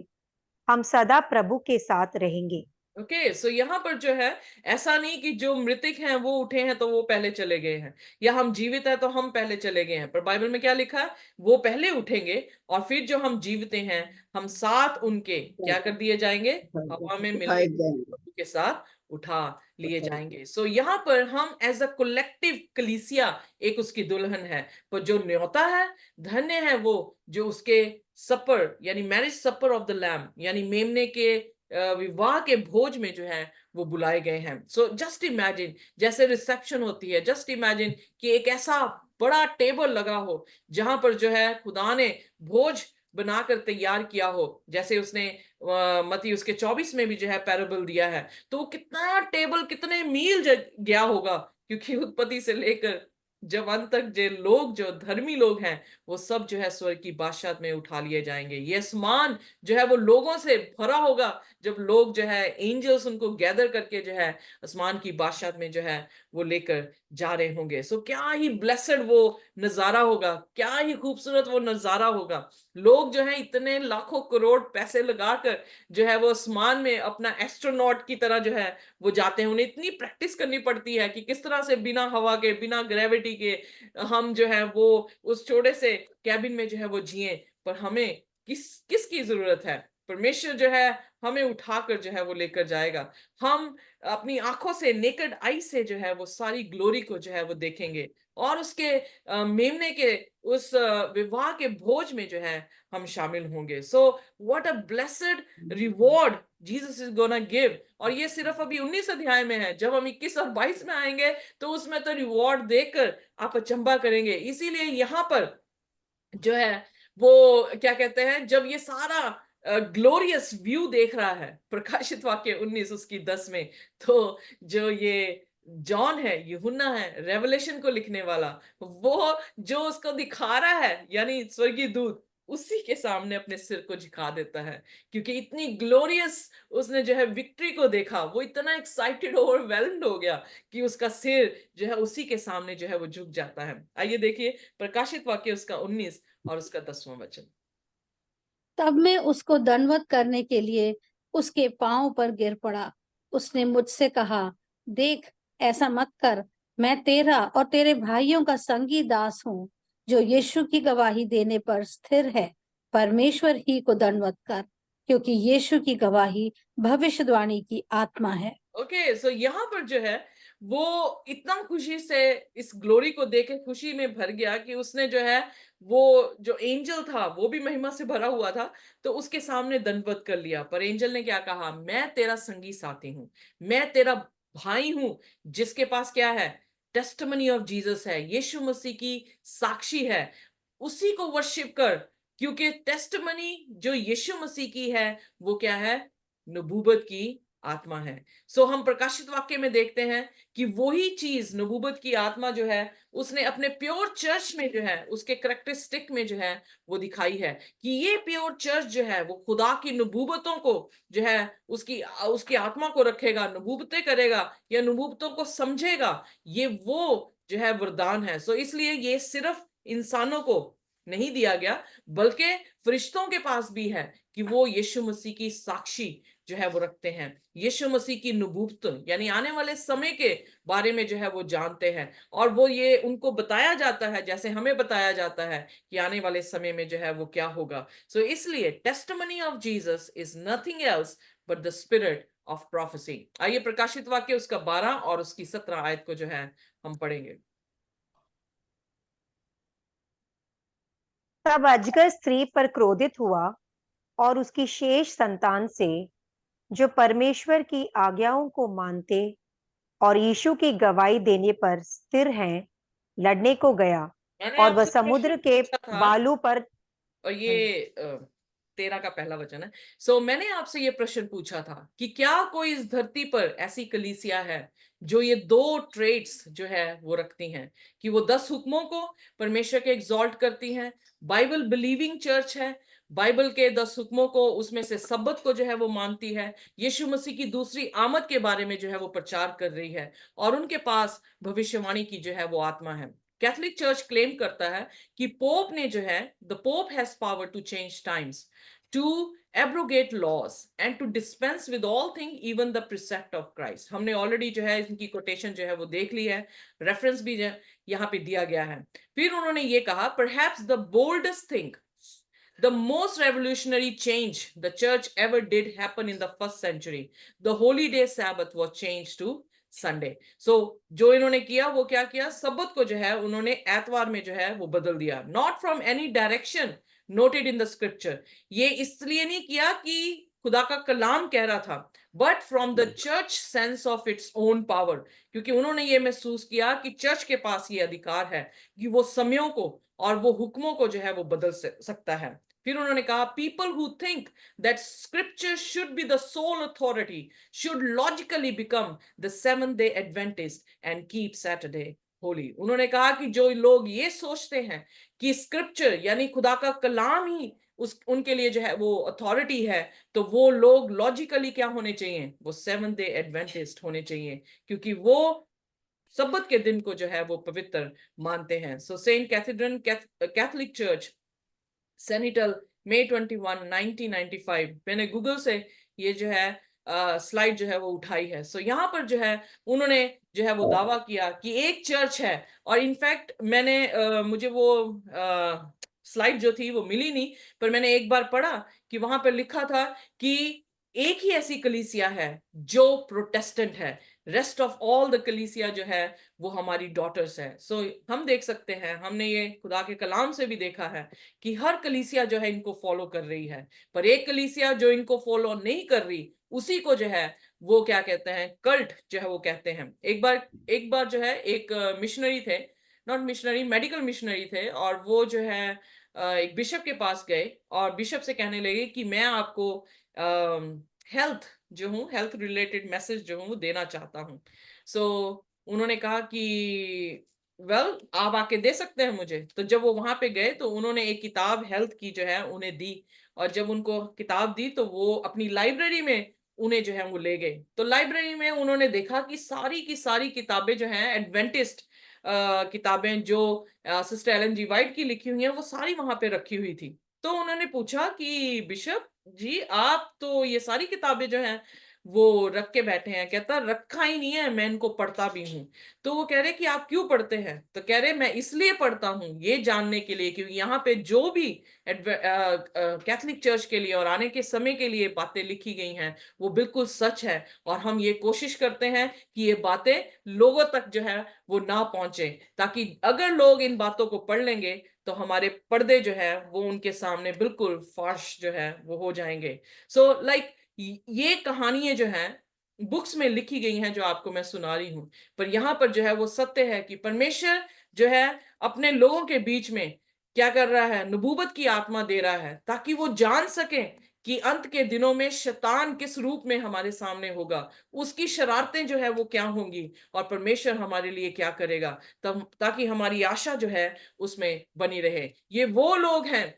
हम सदा प्रभु के साथ रहेंगे। ओके, सो यहाँ पर जो है ऐसा नहीं कि जो मृतक हैं वो उठे हैं तो वो पहले चले गए हैं, या हम जीवित हैं तो हम पहले चले गए हैं। पर बाइबल में क्या लिखा है, वो पहले उठेंगे और फिर जो हम जीवित हैं हम साथ उनके क्या कर दिए जाएंगे, हवा में मिलने उठाए जाएंगे। के साथ उठा लिए जाएंगे। सो यहाँ पर हम एज अ कलेक्टिव कलीसिया एक उसकी दुल्हन है। पर जो न्योता है, धन्य है वो जो उसके सपर यानी marriage supper of the lamb यानी मेमने के विवाह के भोज में जो है वो बुलाए गए हैं। सो जस्ट इमेजिन, जैसे रिसेप्शन होती है, जस्ट इमेजिन कि एक ऐसा बड़ा टेबल लगा हो जहां पर जो है खुदा ने भोज बनाकर तैयार किया हो, जैसे उसने मत्ती उसके 24 में भी जो है पैराबल दिया है। तो वो कितना टेबल कितने मील गया होगा, क्योंकि उत्पत्ति से लेकर जब अंत तक जो लोग, जो धर्मी लोग हैं, वो सब जो है स्वर्ग की बादशाहत में उठा लिए जाएंगे। ये आसमान जो है वो लोगों से भरा होगा जब लोग जो है एंजल्स उनको गैदर करके जो है आसमान की बादशाहत में जो है वो लेकर जा रहे होंगे। सो क्या ही ब्लेसड वो नजारा होगा, क्या ही खूबसूरत वो नजारा होगा। लोग जो है इतने लाखों करोड़ पैसे लगाकर जो है वो आसमान में अपना एस्ट्रोनॉट की तरह जो है वो जाते हैं। उन्हें इतनी प्रैक्टिस करनी पड़ती है कि किस तरह से बिना हवा के, बिना ग्रेविटी के हम जो है वो उस छोटे से कैबिन में जो है वो जिए। पर हमें किसकी जरूरत है? परमेश्वर जो है हमें उठाकर जो है वो लेकर जाएगा। हम अपनी आंखों से, नेकेड आई से जो है वो सारी ग्लोरी को जो है वो देखेंगे, और उसके मेमने के उस विवाह के भोज में जो है हम शामिल होंगे। So what a blessed reward Jesus is gonna give. और ये सिर्फ अभी 19 अध्याय में है। जब हम 21 और 22 में आएंगे तो उसमें तो रिवॉर्ड देकर आप अचंभा करेंगे। इसीलिए यहाँ पर जो है वो क्या कहते हैं, जब ये सारा ग्लोरियस व्यू देख रहा है, प्रकाशित वाक्य 19 उसकी 10 में, तो जो ये जॉन है, यूहन्ना है, रेवलेशन को लिखने वाला, वो जो उसको दिखा रहा है, यानी स्वर्गीय दूत, उसी के सामने अपने सिर को झुका देता है, क्योंकि इतनी ग्लोरियस उसने जो है विक्ट्री को देखा। वो इतना एक्साइटेड, ओवरवेल्म्ड हो गया कि उसका सिर जो है उसी के सामने जो है वो झुक जाता है। आइए देखिए प्रकाशित वाक्य उसका 19 और उसका 10वां वचन। तब मैं उसको दंडवत करने के लिए उसके पांव पर गिर पड़ा। उसने मुझसे कहा, देख, ऐसा मत कर। मैं तेरा और तेरे भाइयों का संगी दास हूँ, जो यीशु की गवाही देने पर स्थिर है। परमेश्वर ही को दंडवत कर, क्योंकि यीशु की गवाही भविष्यवाणी की आत्मा है। ओके, सो यहाँ पर जो है वो इतना खुशी से इस ग्लोरी को देख के खुशी में भर गया कि उसने जो है वो जो एंजल था वो भी महिमा से भरा हुआ था, तो उसके सामने दंडवत कर लिया। पर एंजल ने क्या कहा, मैं तेरा संगी साथी हूं, मैं तेरा भाई हूं, जिसके पास क्या है, टेस्टिमनी ऑफ जीसस है, यीशु मसीह की साक्षी है, उसी को वर्शिप कर। क्योंकि टेस्टिमनी जो यीशु मसीह की है वो क्या है, नबूवत की आत्मा है। सो हम प्रकाशित वाक्य में देखते हैं कि वही चीज, नबूवत की आत्मा जो है, उसने अपने प्योर चर्च में जो है, उसके करेक्टरिस्टिक में जो है वो दिखाई है कि ये प्योर चर्च जो है वो खुदा की नबूवतों को जो है उसकी उसकी आत्मा को रखेगा, नबूवतें करेगा या नबूवतों को समझेगा। ये वो जो है वरदान है। सो इसलिए ये सिर्फ इंसानों को नहीं दिया गया, बल्कि फरिश्तों के पास भी है कि वो यीशु मसीह की साक्षी जो है वो रखते हैं, यीशु मसीह की नबूवत यानी आने वाले समय के बारे में जो है वो जानते हैं, और वो ये उनको बताया जाता है जैसे हमें बताया जाता है कि आने वाले समय में जो है वो क्या होगा। सो इसलिए testimony of Jesus is nothing else but the spirit of prophecy. आइए प्रकाशित वाक्य उसका 12 और उसकी 17 आयत को जो है हम पढ़ेंगे। तब अजगर स्त्री पर क्रोधित हुआ और उसकी शेष संतान से, जो परमेश्वर की आज्ञाओं को मानते और यीशु की गवाही देने पर स्थिर हैं, लड़ने को गया, मैंने और वह आपसे प्रश्न समुद्र के पूछा था, बालू पर। और ये 13 का पहला वचन है। सो मैंने आपसे ये प्रश्न पूछा था कि क्या कोई इस धरती पर ऐसी कलीसिया है जो ये दो ट्रेड्स जो है वो रखती हैं, कि वो 10 हुक्मों को परमेश्वर के एग्जॉल्ट करती हैं, बाइबल बिलीविंग चर्च है, बाइबल के 10 हुक्मों को, उसमें से सब्बत को जो है वो मानती है, यीशु मसीह की दूसरी आमद के बारे में जो है वो प्रचार कर रही है, और उनके पास भविष्यवाणी की जो है वो आत्मा है। कैथोलिक चर्च क्लेम करता है कि पोप ने जो है, the pope has power to change times, to abrogate laws and to dispense with all thing even the precept of Christ. हमने ऑलरेडी जो है इनकी कोटेशन जो है वो देख ली है, रेफरेंस भी यहाँ पे दिया गया है। फिर उन्होंने ये कहा, perhaps the boldest thing, the most revolutionary change the church ever did happen in the first century. The holy day Sabbath was changed to Sunday. So जो इन्होंने किया वो क्या किया, सबत को जो है उन्होंने एतवार में जो है वो बदल दिया। Not from any direction noted in the scripture, ये इसलिए नहीं किया कि खुदा का कलाम कह रहा था, but from the church sense of its own power, क्योंकि उन्होंने ये महसूस किया कि चर्च के पास ये अधिकार है कि वो समयों को और वो हुक्मों को जो है वो बदल सकता है। फिर उन्होंने कहा, people who think that scripture should be the soul authority should logically become the Seventh Day Adventist and keep Saturday holy। उन्होंने कहा कि जो लोग ये सोचते हैं कि स्क्रिप्चर यानी खुदा का कलाम ही उनके लिए जो है वो अथॉरिटी है, तो वो लोग लॉजिकली क्या होने चाहिए, वो सेवंथ डे एडवेंटिस्ट होने चाहिए, क्योंकि वो सब्बत के दिन को जो है वो पवित्र मानते हैं। So saint cathedral catholic church, सेनिटल, May 21, 1995, मैंने गूगल से ये जो है स्लाइड जो है वो उठाई है। सो यहाँ पर जो है उन्होंने जो है वो दावा किया कि एक चर्च है, और इनफैक्ट मैंने मुझे वो स्लाइड जो थी वो मिली नहीं, पर मैंने एक बार पढ़ा कि वहां पर लिखा था कि एक ही ऐसी कलीसिया है जो प्रोटेस्टेंट है, रेस्ट ऑफ ऑल द कलीसिया जो है वो हमारी डॉटर्स है। सो हम देख सकते हैं, हमने ये खुदा के कलाम से भी देखा है कि हर कलीसिया जो है इनको फॉलो कर रही है, पर एक कलीसिया जो इनको फॉलो नहीं कर रही, उसी को जो है वो क्या कहते हैं, कल्ट जो है वो कहते हैं। एक बार जो है एक मिशनरी थे, नॉट मिशनरी, मेडिकल मिशनरी थे, और वो जो है एक बिशप के पास गए और बिशप से कहने लगे कि मैं आपको हेल्थ जो हूँ, हेल्थ रिलेटेड मैसेज जो हूँ वो देना चाहता हूँ। सो उन्होंने कहा कि वेल आप आके दे सकते हैं मुझे। तो जब वो वहां पे गए तो उन्होंने एक किताब हेल्थ की जो है उन्हें दी, और जब उनको किताब दी तो वो अपनी लाइब्रेरी में उन्हें जो है वो ले गए। तो लाइब्रेरी में उन्होंने देखा कि सारी की सारी किताबें जो हैं एडवेंटिस्ट किताबें जो सिस्टर एलन जी वाइट की लिखी हुई हैं, वो सारी वहां पे रखी हुई थी। तो उन्होंने पूछा कि बिशप जी आप तो ये सारी किताबें जो हैं वो रख के बैठे हैं। कहता रखा ही नहीं है, मैं इनको पढ़ता भी हूँ। तो वो कह रहे कि आप क्यों पढ़ते हैं? तो कह रहे मैं इसलिए पढ़ता हूँ ये जानने के लिए, क्योंकि यहाँ पे जो भी कैथोलिक चर्च के लिए और आने के समय के लिए बातें लिखी गई हैं वो बिल्कुल सच है, और हम ये कोशिश करते हैं कि ये बातें लोगों तक जो है वो ना पहुंचे, ताकि अगर लोग इन बातों को पढ़ लेंगे तो हमारे पर्दे जो है वो उनके सामने बिल्कुल फाश जो है वो हो जाएंगे। सो लाइक ये कहानियां जो हैं बुक्स में लिखी गई हैं जो आपको मैं सुना रही हूं, पर यहां पर जो है वो सत्य है कि परमेश्वर जो है अपने लोगों के बीच में क्या कर रहा है, नबूवत की आत्मा दे रहा है, ताकि वो जान सके कि अंत के दिनों में शैतान किस रूप में हमारे सामने होगा, उसकी शरारतें जो है वो क्या होंगी, और परमेश्वर हमारे लिए क्या करेगा, तब ताकि हमारी आशा जो है उसमें बनी रहे। ये वो लोग हैं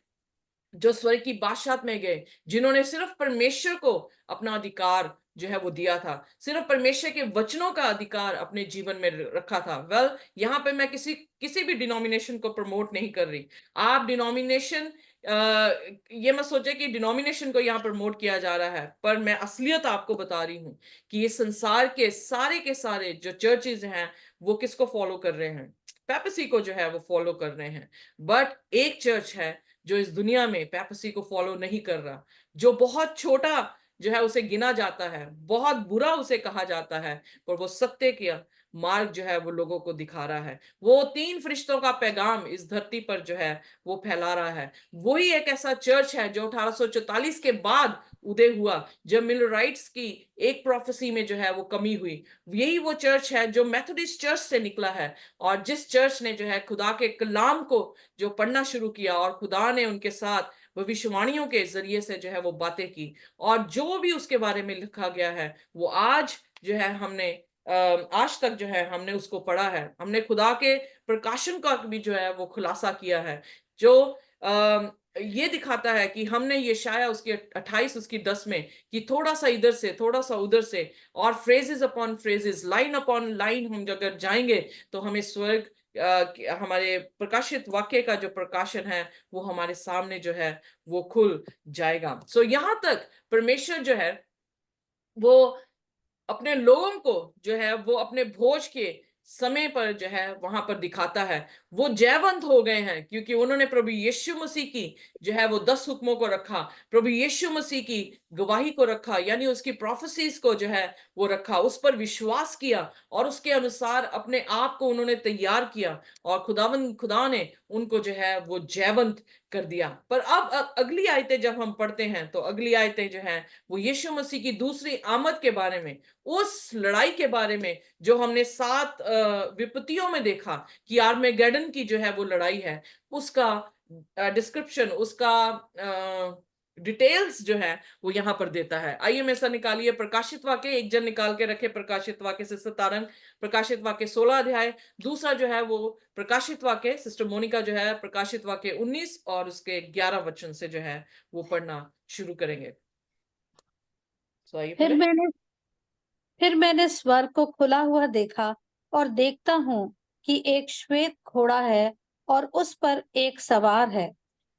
जो स्वर्ग की बादशाहत में गए, जिन्होंने सिर्फ परमेश्वर को अपना अधिकार जो है वो दिया था, सिर्फ परमेश्वर के वचनों का अधिकार अपने जीवन में रखा था। वेल यहाँ पे मैं किसी भी डिनोमिनेशन को प्रमोट नहीं कर रही। आप डिनोमिनेशन ये मत सोचे कि डिनोमिनेशन को यहाँ प्रमोट किया जा रहा है, पर मैं असलियत आपको बता रही हूँ कि ये संसार के सारे जो चर्चेज हैं वो किसको फॉलो कर रहे हैं, पेपसी को जो है वो फॉलो कर रहे हैं। बट एक चर्च है जो इस दुनिया में पेपसी को फॉलो नहीं कर रहा, जो बहुत छोटा जो है उसे गिना जाता है, बहुत बुरा उसे कहा जाता है, पर वो सत्य का मार्ग जो है वो लोगों को दिखा रहा है। वो 3 फरिश्तों का पैगाम इस धरती पर जो है वो फैला रहा है। वही एक ऐसा चर्च है जो 1844 के बाद उदय हुआ, जब मिलराइट्स की एक प्रोफेसी में जो है वो कमी हुई। यही वो चर्च है जो मेथोडिस्ट चर्च से निकला है, और जिस चर्च ने जो है खुदा के कलाम को जो पढ़ना शुरू किया, और खुदा ने उनके साथ भविष्यवाणियों के जरिए से जो है वो बातें की, और जो भी उसके बारे में लिखा गया है वो आज जो है हमने आज तक जो है हमने उसको पढ़ा है। हमने खुदा के प्रकाशन का भी जो है वो खुलासा किया है, जो ये दिखाता है कि हमने ये शाया उसकी 28 उसकी 10 में कि थोड़ा सा इधर से थोड़ा सा उधर से, और phrases upon phrases, line upon line हम अगर जाएंगे तो हमें स्वर्ग हमारे प्रकाशित वाक्य का जो प्रकाशन है वो हमारे सामने जो है वो खुल जाएगा। सो यहाँ तक परमेश्वर जो है वो अपने लोगों को जो है वो अपने भोज के समय पर जो है वहां पर दिखाता है। वो जयवंत हो गए हैं क्योंकि उन्होंने प्रभु यीशु मसीह की जो है वो 10 हुक्मों को रखा, प्रभु यीशु मसीह की गवाही को रखा, यानी उसकी प्रोफेसीज को जो है वो रखा, उस पर विश्वास किया, और उसके अनुसार अपने आप को उन्होंने तैयार किया, और खुदा ने उनको जो है वो जयवंत कर दिया। पर अब अगली आयतें जब हम पढ़ते हैं तो अगली आयतें जो है वो यीशु मसीह की दूसरी आमद के बारे में, उस लड़ाई के बारे में जो हमने 7 विपत्तियों में देखा कि आर्मेगेडन की जो है वो लड़ाई है, उसका डिस्क्रिप्शन, उसका डिटेल्स जो है वो यहां पर देता है। आइए में ऐसा निकालिए प्रकाशित वाक्य, एक जन निकाल के रखे प्रकाशित वाक्य से सतारंग, प्रकाशित वाक्य 16 अध्याय, दूसरा जो है वो प्रकाशित वाक्य, सिस्टर मोनिका जो है प्रकाशित वाक्य 19 और उसके 11 वचन से जो है वो पढ़ना शुरू करेंगे। तो आइए फिर पढ़े। मैंने स्वर्ग को खुला हुआ देखा, और देखता हूँ कि एक श्वेत घोड़ा है, और उस पर एक सवार है,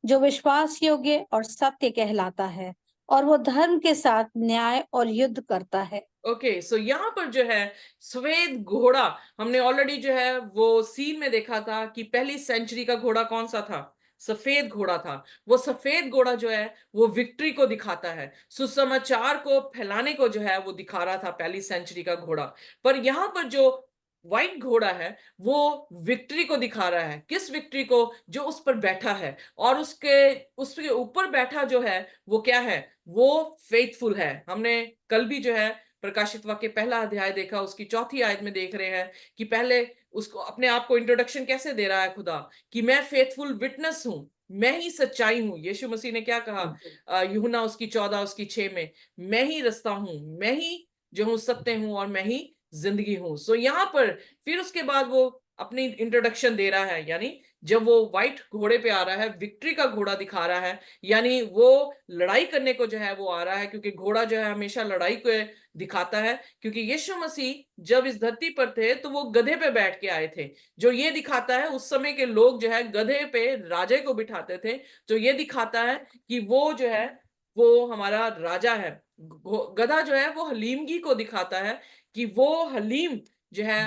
जो विश्वास योग्य और सत्य कहलाता है, और वो धर्म के साथ न्याय और युद्ध करता है। ओके, सो यहाँ पर जो है श्वेत घोड़ा, हमने ऑलरेडी जो है वो सीन में देखा था कि पहली सेंचुरी का घोड़ा कौन सा था, सफेद घोड़ा था। वो सफेद घोड़ा जो है वो विक्ट्री को दिखाता है, सुसमाचार को फैलाने को जो है वो दिखा रहा था पहली सेंचुरी का घोड़ा। पर यहाँ पर जो व्हाइट घोड़ा है वो विक्ट्री को दिखा रहा है। किस विक्ट्री को? जो उस पर बैठा है, और उसके ऊपर बैठा जो है वो क्या है? वो फेथफुल है। हमने कल भी जो है प्रकाशित वाक्य पहला अध्याय देखा, उसकी 4 आयत में देख रहे हैं कि पहले उसको अपने आप को इंट्रोडक्शन कैसे दे रहा है खुदा, कि मैं फेथफुल विटनेस हूं, मैं ही सच्चाई हूं। यीशु मसीह ने क्या कहा यूहन्ना उसकी 14 उसकी 6 में, मैं ही रास्ता हूं, मैं ही जो हूं सत्य हूं, और मैं ही जिंदगी हूं। सो यहाँ पर फिर उसके बाद वो अपनी इंट्रोडक्शन दे रहा है, यानी जब वो व्हाइट घोड़े पे आ रहा है, विक्ट्री का घोड़ा दिखा रहा है, यानी वो लड़ाई करने को जो है वो आ रहा है, क्योंकि घोड़ा जो है हमेशा लड़ाई को दिखाता है। क्योंकि यीशु मसीह जब इस धरती पर थे तो वो गधे पे बैठ के आए थे, जो ये दिखाता है उस समय के लोग जो है गधे पे राजे को बिठाते थे, जो ये दिखाता है कि वो जो है वो हमारा राजा है। गधा जो है वो हलीमगी को दिखाता है, कि वो हलीम जो है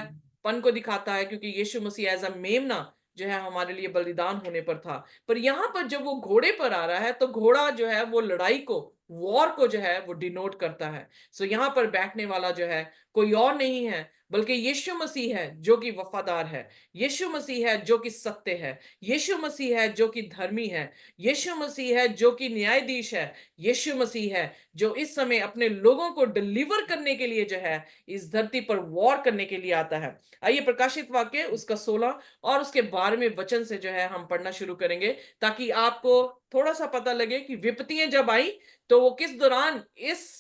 पन को दिखाता है, क्योंकि यीशु मसीह एज अ मेमना जो है हमारे लिए बलिदान होने पर था। पर यहाँ पर जब वो घोड़े पर आ रहा है तो घोड़ा जो है वो लड़ाई को, वॉर को जो है वो डिनोट करता है। सो यहाँ पर बैठने वाला जो है कोई और नहीं है बल्कि यीशु मसीह है, जो कि वफादार है। यीशु मसीह है जो कि सत्य है। यीशु मसीह है जो कि धर्मी है। यीशु मसीह है जो कि न्यायाधीश है। यीशु मसीह है जो इस समय अपने लोगों को डिलीवर करने के लिए जो है इस धरती पर वॉर करने के लिए आता है। आइए प्रकाशित वाक्य उसका 16 और उसके 12वें वचन से जो है हम पढ़ना शुरू करेंगे, ताकि आपको थोड़ा सा पता लगे कि विपत्तियां जब आई तो वो किस दौरान इस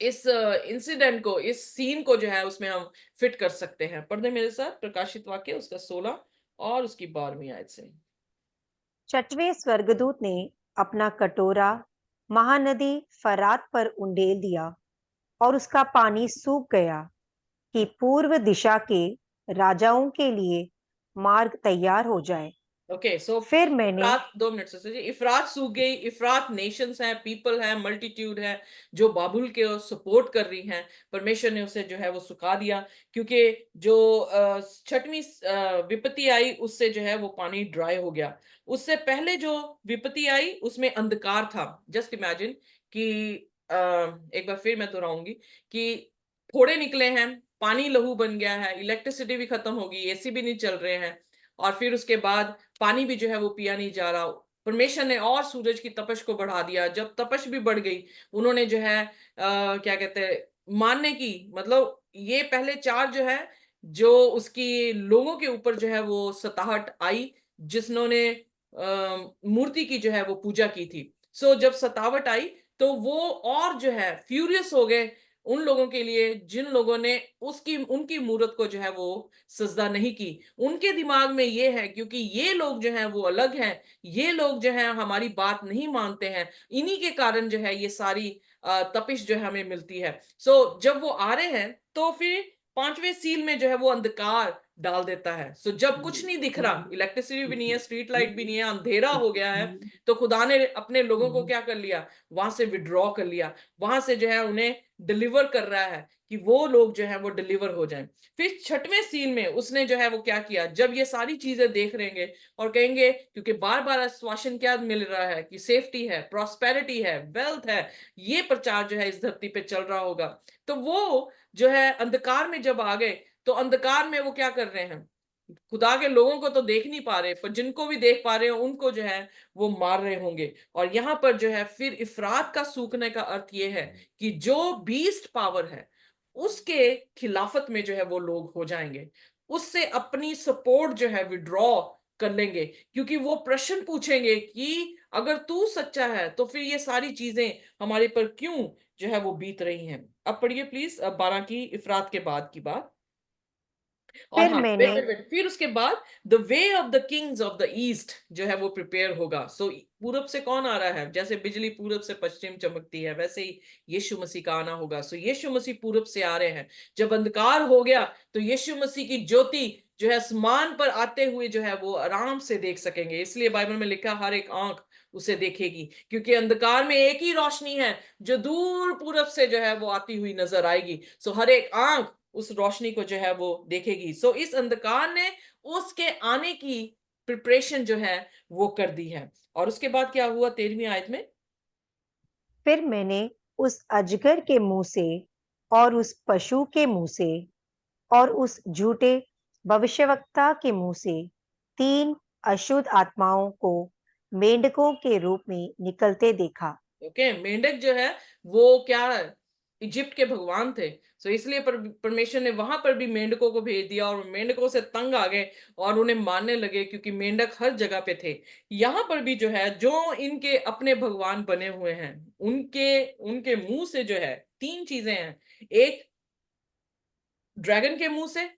इंसिडेंट को, इस सीन को जो है उसमें हम फिट कर सकते हैं। पढ़ने मेरे साथ प्रकाशित वाक्य उसका 16 और उसकी 12वीं आयत से। 6वें स्वर्गदूत ने अपना कटोरा महानदी फरात पर उंडेल दिया और उसका पानी सूख गया, कि पूर्व दिशा के राजाओं के लिए मार्ग तैयार हो जाए। ओके, सो फिर मैंने इफरात 2 मिनट से इफरात सूख गई। इफरात नेशंस है, पीपल है, मल्टीट्यूड है, जो बाबुल के सपोर्ट कर रही हैं। परमेश्वर ने उसे जो है वो सुखा दिया, क्योंकि जो 6वीं विपत्ति आई उससे जो है वो पानी ड्राई हो गया। उससे पहले जो विपत्ति आई उसमें अंधकार था। जस्ट इमेजिन कि एक बार फिर मैं दोहराऊंगी कि फोड़े निकले हैं, पानी लहू बन गया है, इलेक्ट्रिसिटी भी खत्म होगी, एसी भी नहीं चल रहे हैं, और फिर उसके बाद पानी भी जो है वो पिया नहीं जा रहा। परमेश्वर ने और सूरज की तपश को बढ़ा दिया। जब तपश भी बढ़ गई, उन्होंने जो है क्या कहते हैं मानने की, मतलब ये पहले 4 जो है जो उसकी लोगों के ऊपर जो है वो सताहट आई, जिन्होंने मूर्ति की जो है वो पूजा की थी। सो जब सतावट आई तो वो और जो है फ्यूरियस हो गए उन लोगों के लिए जिन लोगों ने उनकी मूर्त को जो है वो सजदा नहीं की। उनके दिमाग में ये है, क्योंकि ये लोग जो हैं वो अलग हैं, ये लोग जो हैं हमारी बात नहीं मानते हैं, इन्हीं के कारण जो है ये सारी तपिश जो है हमें मिलती है। सो जब वो आ रहे हैं तो फिर 5वें सील में जो है वो अंधकार डाल देता है। सो जब कुछ नहीं दिख रहा, इलेक्ट्रिसिटी भी नहीं है, स्ट्रीट लाइट भी नहीं है, अंधेरा हो गया है, तो खुदा ने अपने लोगों को क्या कर लिया? वहां से विड्रॉ कर लिया, वहां से जो है उन्हें डिलीवर कर रहा है कि वो लोग जो है वो डिलीवर हो जाएं। फिर 6वें सील में उसने जो है वो क्या किया? जब ये सारी चीजें देख रहेंगे और कहेंगे, क्योंकि बार बार आश्वासन क्या मिल रहा है कि सेफ्टी है, प्रॉस्पेरिटी है, वेल्थ है, ये प्रचार जो है इस धरती पे चल रहा होगा, तो वो जो है अंधकार में जब आ गए तो अंधकार में वो क्या कर रहे हैं? खुदा के लोगों को तो देख नहीं पा रहे, पर जिनको भी देख पा रहे हैं उनको जो है वो मार रहे होंगे। और यहाँ पर जो है फिर इफरात का सूखने का अर्थ ये है कि जो बीस्ट पावर है उसके खिलाफत में जो है वो लोग हो जाएंगे, उससे अपनी सपोर्ट जो है विड्रॉ कर लेंगे, क्योंकि वो प्रश्न पूछेंगे कि अगर तू सच्चा है तो फिर ये सारी चीजें हमारे पर क्यों जो है वो बीत रही हैं। अब पढ़िए प्लीज 12 की इफरात के बाद की बात। और फिर हाँ, मैंने फिर उसके बाद the way of the Kings of the east जो है वो प्रिपेयर होगा। सो पूरब से कौन आ रहा है? जैसे बिजली पूरब से पश्चिम चमकती है, वैसे ही यीशु मसीह का आना होगा। सो यीशु मसीह पूरब से आ रहे हैं। जब अंधकार हो गया तो यीशु मसीह की ज्योति जो है आसमान पर आते हुए जो है वो आराम से देख सकेंगे। इसलिए बाइबल में लिखा हर एक आंख उसे देखेगी, क्योंकि अंधकार में एक ही रोशनी है जो दूर पूरब से जो है वो आती हुई नजर आएगी। सो हर एक आंख उस रोशनी को जो है वो देखेगी। सो इस अंधकार ने उसके आने की प्रिपरेशन जो है वो कर दी है। और उसके बाद क्या हुआ 13वीं आयत में? फिर मैंने उस अजगर के मुंह से और उस पशु के मुंह से और उस झूठे भविष्यवक्ता के मुंह से 3 अशुद्ध आत्माओं को मेंढकों के रूप में निकलते देखा। ओके, मेंढक जो है वो क्या इजिप्ट के भगवान थे। सो इसलिए परमेश्वर ने वहां पर भी मेंढकों को भेज दिया और मेंढकों से तंग आ गए और उन्हें मारने लगे, क्योंकि मेंढक हर जगह पे थे। यहाँ पर भी जो है, जो इनके अपने भगवान बने हुए हैं, उनके उनके मुंह से जो है 3 चीजें हैं। एक ड्रैगन के मुंह से,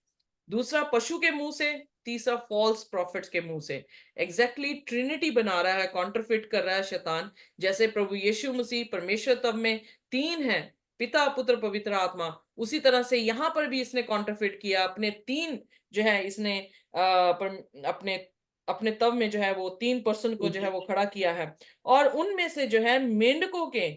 दूसरा पशु के मुंह से, तीसरा फॉल्स प्रॉफिट्स के मुंह से। एग्जैक्टली ट्रिनिटी बना रहा है, कॉन्ट्रफिट कर रहा है शैतान। जैसे प्रभु यीशु मसीह परमेश्वर तब में 3 है, पिता पुत्र पवित्र आत्मा, उसी तरह से यहाँ पर भी इसने कॉन्ट्रफिट किया। अपने 3 जो है इसने अपने अपने तब में जो है वो 3 पर्सन को जो है वो खड़ा किया है। और उनमें से जो है मेंढकों के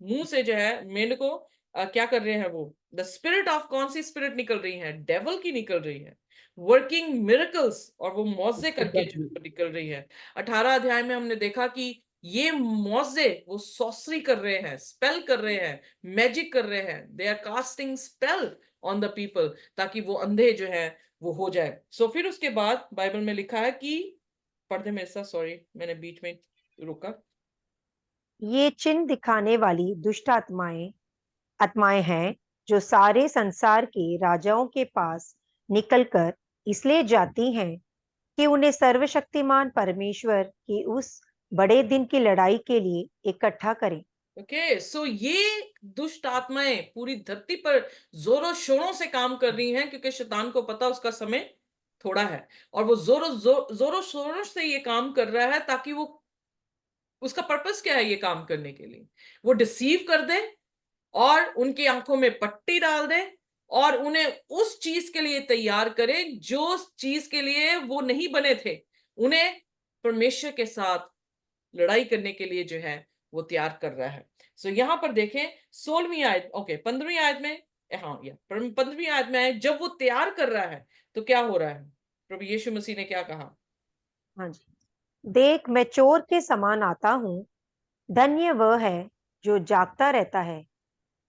मुंह से जो है मेंढको क्या कर रहे हैं, वो द स्पिरिट ऑफ, कौन सी स्पिरिट निकल रही है? डेविल की निकल रही है, वर्किंग मिरेकल्स, और वो मौजे करके जो निकल रही है। 18 अध्याय में हमने देखा कि ये मौजे वो सॉसरी कर रहे हैं, स्पेल कर रहे हैं, मैजिक कर रहे हैं। They are casting spell on the people, ताकि वो अंधे जो है वो हो जाए। सो फिर उसके बाद बाइबल में लिखा है कि, पढ़ दे मेरे साथ, सॉरी मैंने बीच में रुका। ये चिन्ह दिखाने वाली दुष्ट आत्माएं हैं जो सारे संसार के राजाओं के पास निकलकर इसलिए जाती हैं कि उन्हें सर्वशक्तिमान परमेश्वर की उस बड़े दिन की लड़ाई के लिए इकट्ठा करें। ओके, सो ये दुष्ट आत्माएं पूरी धरती पर जोरों शोरों से काम कर रही हैं, क्योंकि शैतान को पता उसका समय थोड़ा है, और वो जोरों शोरों से ये काम कर रहा है, ताकि वो, उसका पर्पस क्या है ये काम करने के लिए? वो डिसीव कर दे और उनकी आंखों में पट्टी डाल दे और उन्हें उस चीज के लिए तैयार करे जो चीज के लिए वो नहीं बने थे। उन्हें परमेश्वर के साथ लड़ाई करने के लिए जो है वो तैयार कर रहा है। सो यहां पर देखें 16वीं आयत, ओके 15वीं आयत में, हाँ या 15वीं आयत में है, जब वो तैयार कर रहा है तो क्या हो रहा है? प्रभु यीशु मसीह ने क्या कहा? हाँ जी, देख मैं चोर के समान आता हूँ। धन्य वह है जो जागता रहता है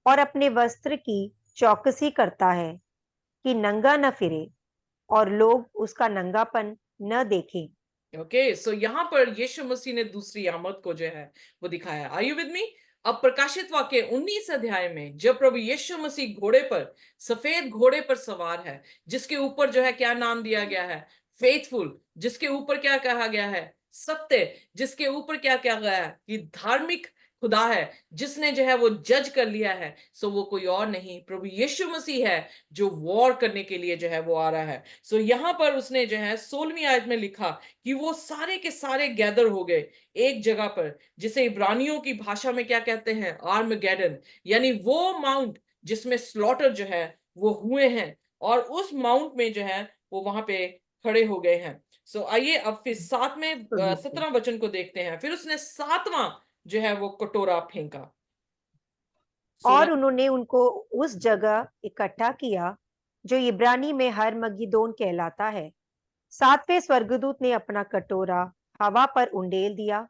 और अपने वस्त्र की चौकसी करता है कि नंगा न फिरे और लोग उसका नंगापन न देखें। ओके, सो यहां पर यीशु मसीह ने दूसरी आमद को जो है वो दिखाया। Are you with me? अब प्रकाशित वाक्य 19 अध्याय में जब प्रभु यीशु मसीह घोड़े पर, सफेद घोड़े पर सवार है, जिसके ऊपर जो है क्या नाम दिया गया है? फेथफुल। जिसके ऊपर क्या कहा गया है? सत्य। जिसके ऊपर क्या क्या गया है? कि धार्मिक खुदा है, जिसने जो है वो जज कर लिया है। सो वो कोई और नहीं, प्रभु यीशु मसीह है, जो वॉर करने के लिए जो है वो आ रहा है। सो यहां पर उसने जो है 16वीं आयत में लिखा कि वो सारे के सारे गैदर हो गए एक जगह पर, जिसे इब्रानियों की भाषा में क्या कहते हैं? आर्मगेडन। यानी वो माउंट जिसमें स्लॉटर जो है वो हुए हैं, और उस माउंट में जो है वो वहां पे खड़े हो गए हैं। सो आइए अब फिर 17 वचन को देखते हैं। फिर उसने 7वां जो है वो कटोरा फेंका। और उन्होंने उनको उस जगह इकट्ठा किया जो इब्रानी में हरमगिदोन कहलाता है। 7वें स्वर्गदूत ने अपना कटोरा हवा पर उंडेल दिया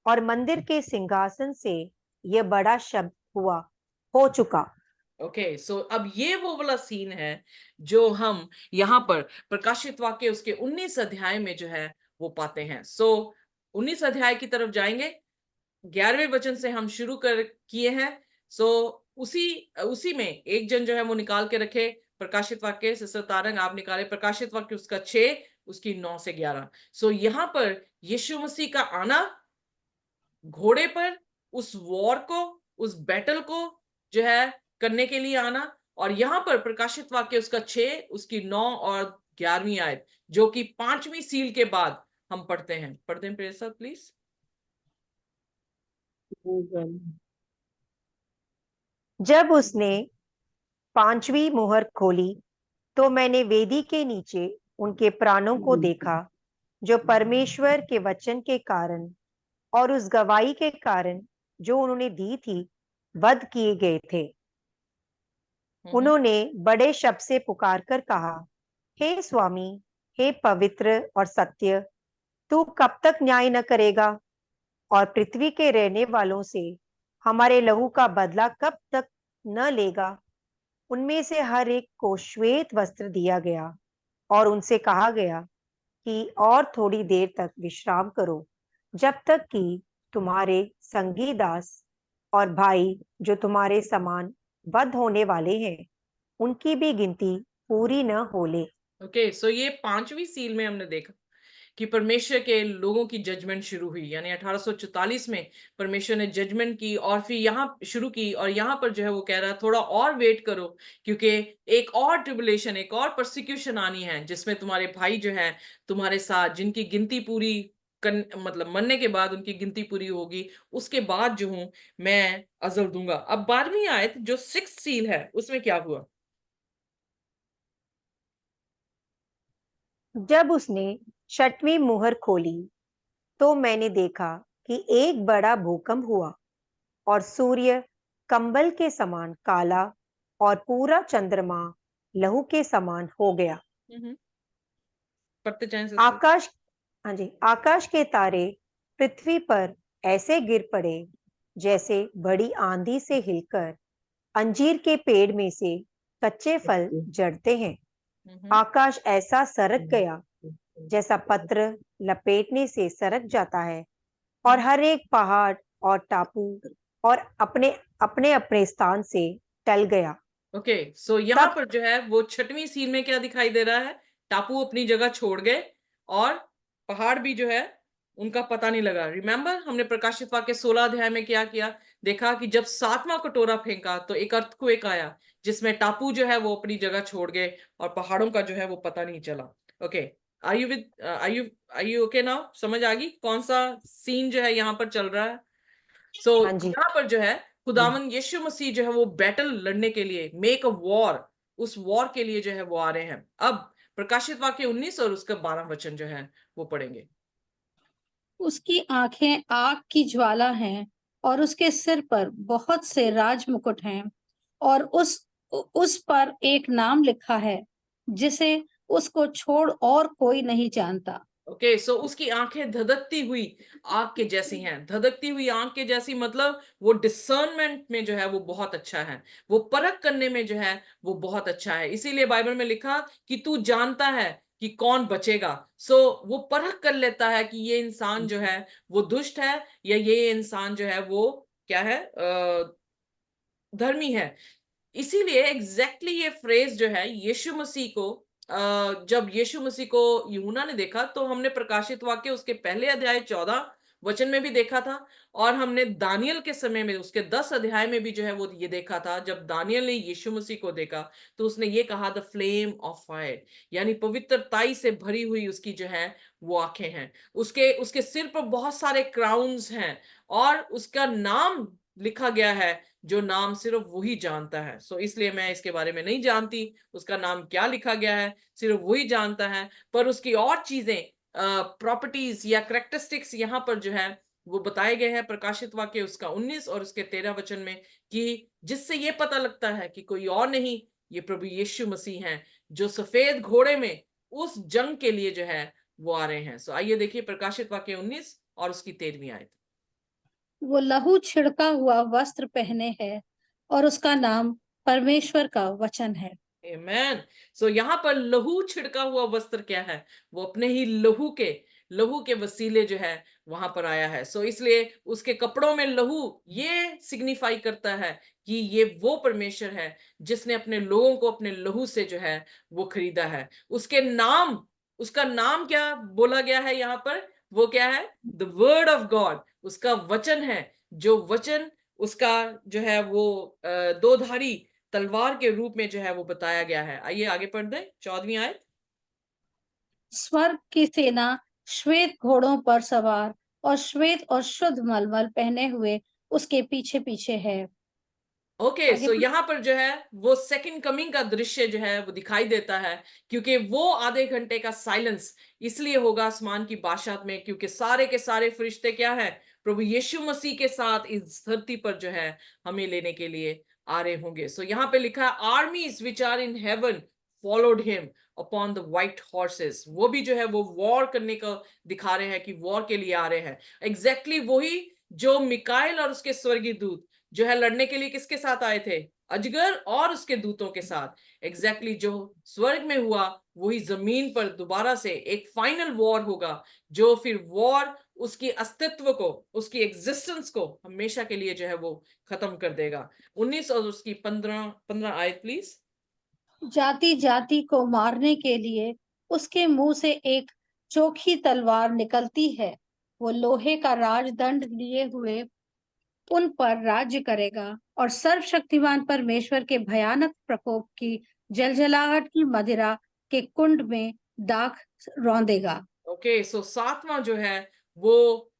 और मंदिर के सिंहासन से यह बड़ा शब्द हुआ, हो चुका। ओके, सो अब ये वो वाला सीन है जो हम यहाँ पर प्रकाशित वाक्य उसके 19 अध्याय में जो है वो पाते हैं। सो 19 अध्याय की तरफ जाएंगे। 11वें वचन से हम शुरू कर किए हैं। सो उसी उसी में एक जन जो है वो निकाल के रखे प्रकाशित वाक्य। सिस्टर तारंग आप निकाले प्रकाशित वाक्य उसका 6 उसकी 9 से 11। सो यहाँ पर यीशु मसीह का आना, घोड़े पर उस वॉर को, उस बैटल को जो है करने के लिए आना, और यहां पर प्रकाशित वाक्य उसका 6 उसकी 9 और 11वीं आयत, जो कि 5वीं सील के बाद हम पढ़ते हैं। पढ़ते हैं मेरे साथ प्लीज। जब उसने 5वीं मुहर खोली तो मैंने वेदी के नीचे उनके प्राणों को देखा जो परमेश्वर के वचन के कारण और उस गवाही के कारण जो उन्होंने दी थी वध किए गए थे। उन्होंने बड़े शब्द से पुकार कर कहा, हे स्वामी, हे पवित्र और सत्य, तू कब तक न्याय न करेगा और पृथ्वी के रहने वालों से हमारे लहू का बदला कब तक न लेगा? उनमें से हर एक को श्वेत वस्त्र दिया गया और उनसे कहा गया कि और थोड़ी देर तक विश्राम करो, जब तक कि तुम्हारे संगी दास और भाई जो तुम्हारे समान वध होने वाले हैं, उनकी भी गिनती पूरी न हो ले। ओके, सो ये 5वीं सील में हमने देखा कि परमेश्वर के लोगों की जजमेंट शुरू हुई, यानी 1844 में परमेश्वर ने जजमेंट की और फिर यहाँ शुरू की, और यहाँ पर जो है वो कह रहा है थोड़ा और वेट करो, क्योंकि एक और ट्रिबुलेशन, एक और परसिक्यूशन आनी है, जिसमें तुम्हारे भाई जो है तुम्हारे साथ, जिनकी गिनती पूरी मतलब मरने के बाद उनकी गिनती पूरी होगी, उसके बाद जो हूं मैं अजल दूंगा। अब 12वीं आयत जो 6th सील है, उसमें क्या हुआ? जब उसने 6वीं मुहर खोली तो मैंने देखा कि एक बड़ा भूकंप हुआ और सूर्य कंबल के समान काला और पूरा चंद्रमा लहू के समान हो गया। पढ़ते जाएं सिस्टर। आकाश हाँ जी, आकाश के तारे पृथ्वी पर ऐसे गिर पड़े जैसे बड़ी आंधी से हिलकर अंजीर के पेड़ में से कच्चे फल झड़ते हैं। आकाश ऐसा सरक गया जैसा पत्र लपेटने से सरक जाता है, और हर एक पहाड़ और टापू और अपने अपने अपने स्थान से टल गया। ओके, सो यहाँ तब पर जो है वो 6वीं सील में क्या दिखाई दे रहा है? टापू अपनी जगह छोड़ गए और पहाड़ भी जो है उनका पता नहीं लगा। रिमेंबर, हमने प्रकाशित वाक्य 16 अध्याय में क्या किया? देखा कि जब 7वां कटोरा फेंका तो एक अर्थक्वेक आया, जिसमें टापू जो है वो अपनी जगह छोड़ गए और पहाड़ों का जो है वो पता नहीं चला। Okay, are you okay now? समझ आ गई कौन सा सीन जो है यहाँ पर चल रहा है? सो हाँ जी, यहाँ पर जो है खुदावन यीशु मसीह जो है वो बैटल लड़ने के लिए, मेक अ वॉर, उस वॉर के लिए जो है वो आ रहे हैं। अब प्रकाशित वाक्य 19 और उसका 12 वचन जो है वो पढ़ेंगे। उसकी आंखें आग की ज्वाला हैं और उसके सिर पर बहुत से राज मुकुट हैं, और उस पर एक नाम लिखा है जिसे उसको छोड़ और कोई नहीं जानता। ओके, सो उसकी आंखें धधकती हुई आग के जैसी हैं। धधकती हुई आग के जैसी मतलब वो डिसर्नमेंट में जो है वो बहुत अच्छा है, वो परख करने में जो है वो बहुत अच्छा है। इसीलिए बाइबल में लिखा कि तू जानता है कि कौन बचेगा। सो वो परख कर लेता है कि ये इंसान जो है वो दुष्ट है या ये इंसान जो है वो क्या है, धर्मी है। इसीलिए एग्जैक्टली ये फ्रेज जो है यीशु मसीह को, जब यीशु मसीह को यूहन्ना ने देखा, तो हमने प्रकाशित वाक्य उसके पहले अध्याय 14 वचन में भी देखा था, और हमने दानियल के समय में उसके 10 अध्याय में भी जो है वो ये देखा था। जब दानियल ने यीशु मसीह को देखा तो उसने ये कहा, द फ्लेम ऑफ फायर, यानी पवित्रताई से भरी हुई उसकी जो है वो आंखें हैं। उसके उसके सिर पर बहुत सारे क्राउन्स हैं, और उसका नाम लिखा गया है जो नाम सिर्फ वही जानता है। सो इसलिए मैं इसके बारे में नहीं जानती उसका नाम क्या लिखा गया है, सिर्फ वही जानता है। पर उसकी और चीजें, प्रॉपर्टीज या करेक्टरिस्टिक्स यहाँ पर जो है वो बताए गए हैं प्रकाशित वाक्य उसका 19 और उसके 13 वचन में, कि जिससे ये पता लगता है कि कोई और नहीं, ये प्रभु यीशु मसीह हैं, जो सफेद घोड़े में उस जंग के लिए जो है वो आ रहे हैं। सो आइए देखिए प्रकाशित वाक्य 19 और उसकी 13वीं आयत। वो लहू छिड़का हुआ वस्त्र पहने है और उसका नाम परमेश्वर का वचन है। आमेन। सो यहाँ पर लहू छिड़का हुआ वस्त्र क्या है? वो अपने ही लहू के वसीले जो है वहां पर आया है। सो इसलिए उसके कपड़ों में लहू ये सिग्निफाई करता है कि ये वो परमेश्वर है जिसने अपने लोगों को अपने लहू से जो है वो खरीदा है। उसका नाम क्या बोला गया है यहाँ पर? वो क्या है? द वर्ड ऑफ गॉड, उसका वचन है। जो वचन उसका जो है वो दो धारी तलवार के रूप में जो है वो बताया गया है। आइए आगे पढ़ दें 14वीं आयत। स्वर्ग की सेना श्वेत घोड़ों पर सवार और श्वेत और शुद्ध मलमल पहने हुए उसके पीछे पीछे है। ओके, आगे सो यहाँ पर जो है वो सेकंड कमिंग का दृश्य जो है वो दिखाई देता है, क्योंकि वो आधे घंटे का साइलेंस इसलिए होगा आसमान की बादशाहत में, क्योंकि सारे के सारे फरिश्ते क्या है? प्रभु यीशु मसीह के साथ इस धरती पर जो है हमें लेने के लिए आ रहे होंगे। सो यहाँ पे लिखा है, armies which are in heaven followed him upon the white horses. वो भी जो है वो वॉर करने का दिखा रहे हैं कि वॉर के लिए आ रहे हैं. एग्जैक्टली वही जो मिकाएल और उसके स्वर्गीय दूत जो है लड़ने के लिए किसके साथ आए थे? अजगर और उसके दूतों के साथ. एग्जैक्टली जो स्वर्ग में हुआ वही जमीन पर दोबारा से एक फाइनल वॉर होगा, जो फिर वॉर उसकी अस्तित्व को, उसकी एग्जिस्टेंस को हमेशा के लिए जो है वो खत्म कर देगा. 19 और उसकी 15 आयत प्लीज. जाति जाति को मारने के लिए उसके मुंह से एक चोखी तलवार निकलती है। वो लोहे का राजदंड लिए हुए उन पर राज्य करेगा और सर्वशक्तिमान परमेश्वर के भयानक प्रकोप की जलजलाहट की मदिरा के कुंड में दाख रौंदेगा। ओके, सो सातवां जो है वो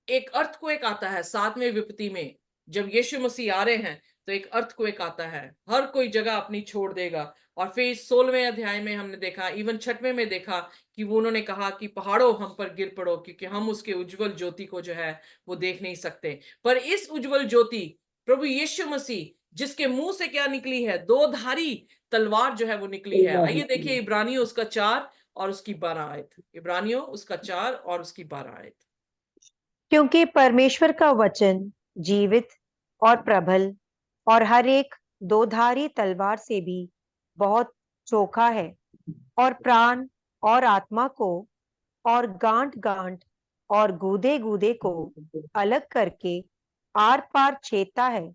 एक अर्थक्वेक आता है. सातवें विपत्ति में जब यीशु मसीह आ रहे हैं तो एक अर्थक्वेक आता है, हर कोई जगह अपनी छोड़ देगा. और फिर 16वें अध्याय में हमने देखा, इवन 6वें में देखा कि वो उन्होंने कहा कि पहाड़ों हम पर गिर पड़ो, क्योंकि हम उसके उज्जवल ज्योति को जो है वो देख नहीं सकते. पर इस उज्जवल ज्योति प्रभु यीशु मसीह, जिसके मुंह से क्या निकली है? दो धारी तलवार जो है वो निकली है. आइए देखिए इब्रानियों उसका 4 और उसकी 12 आयत. इब्रानियों उसका 4 और उसकी 12 आयत. क्योंकि परमेश्वर का वचन जीवित और प्रबल और हर एक दोधारी तलवार से भी बहुत चोखा है, और प्राण और आत्मा को और गांठ गांठ और गूदे गूदे को अलग करके आर पार छेदता है,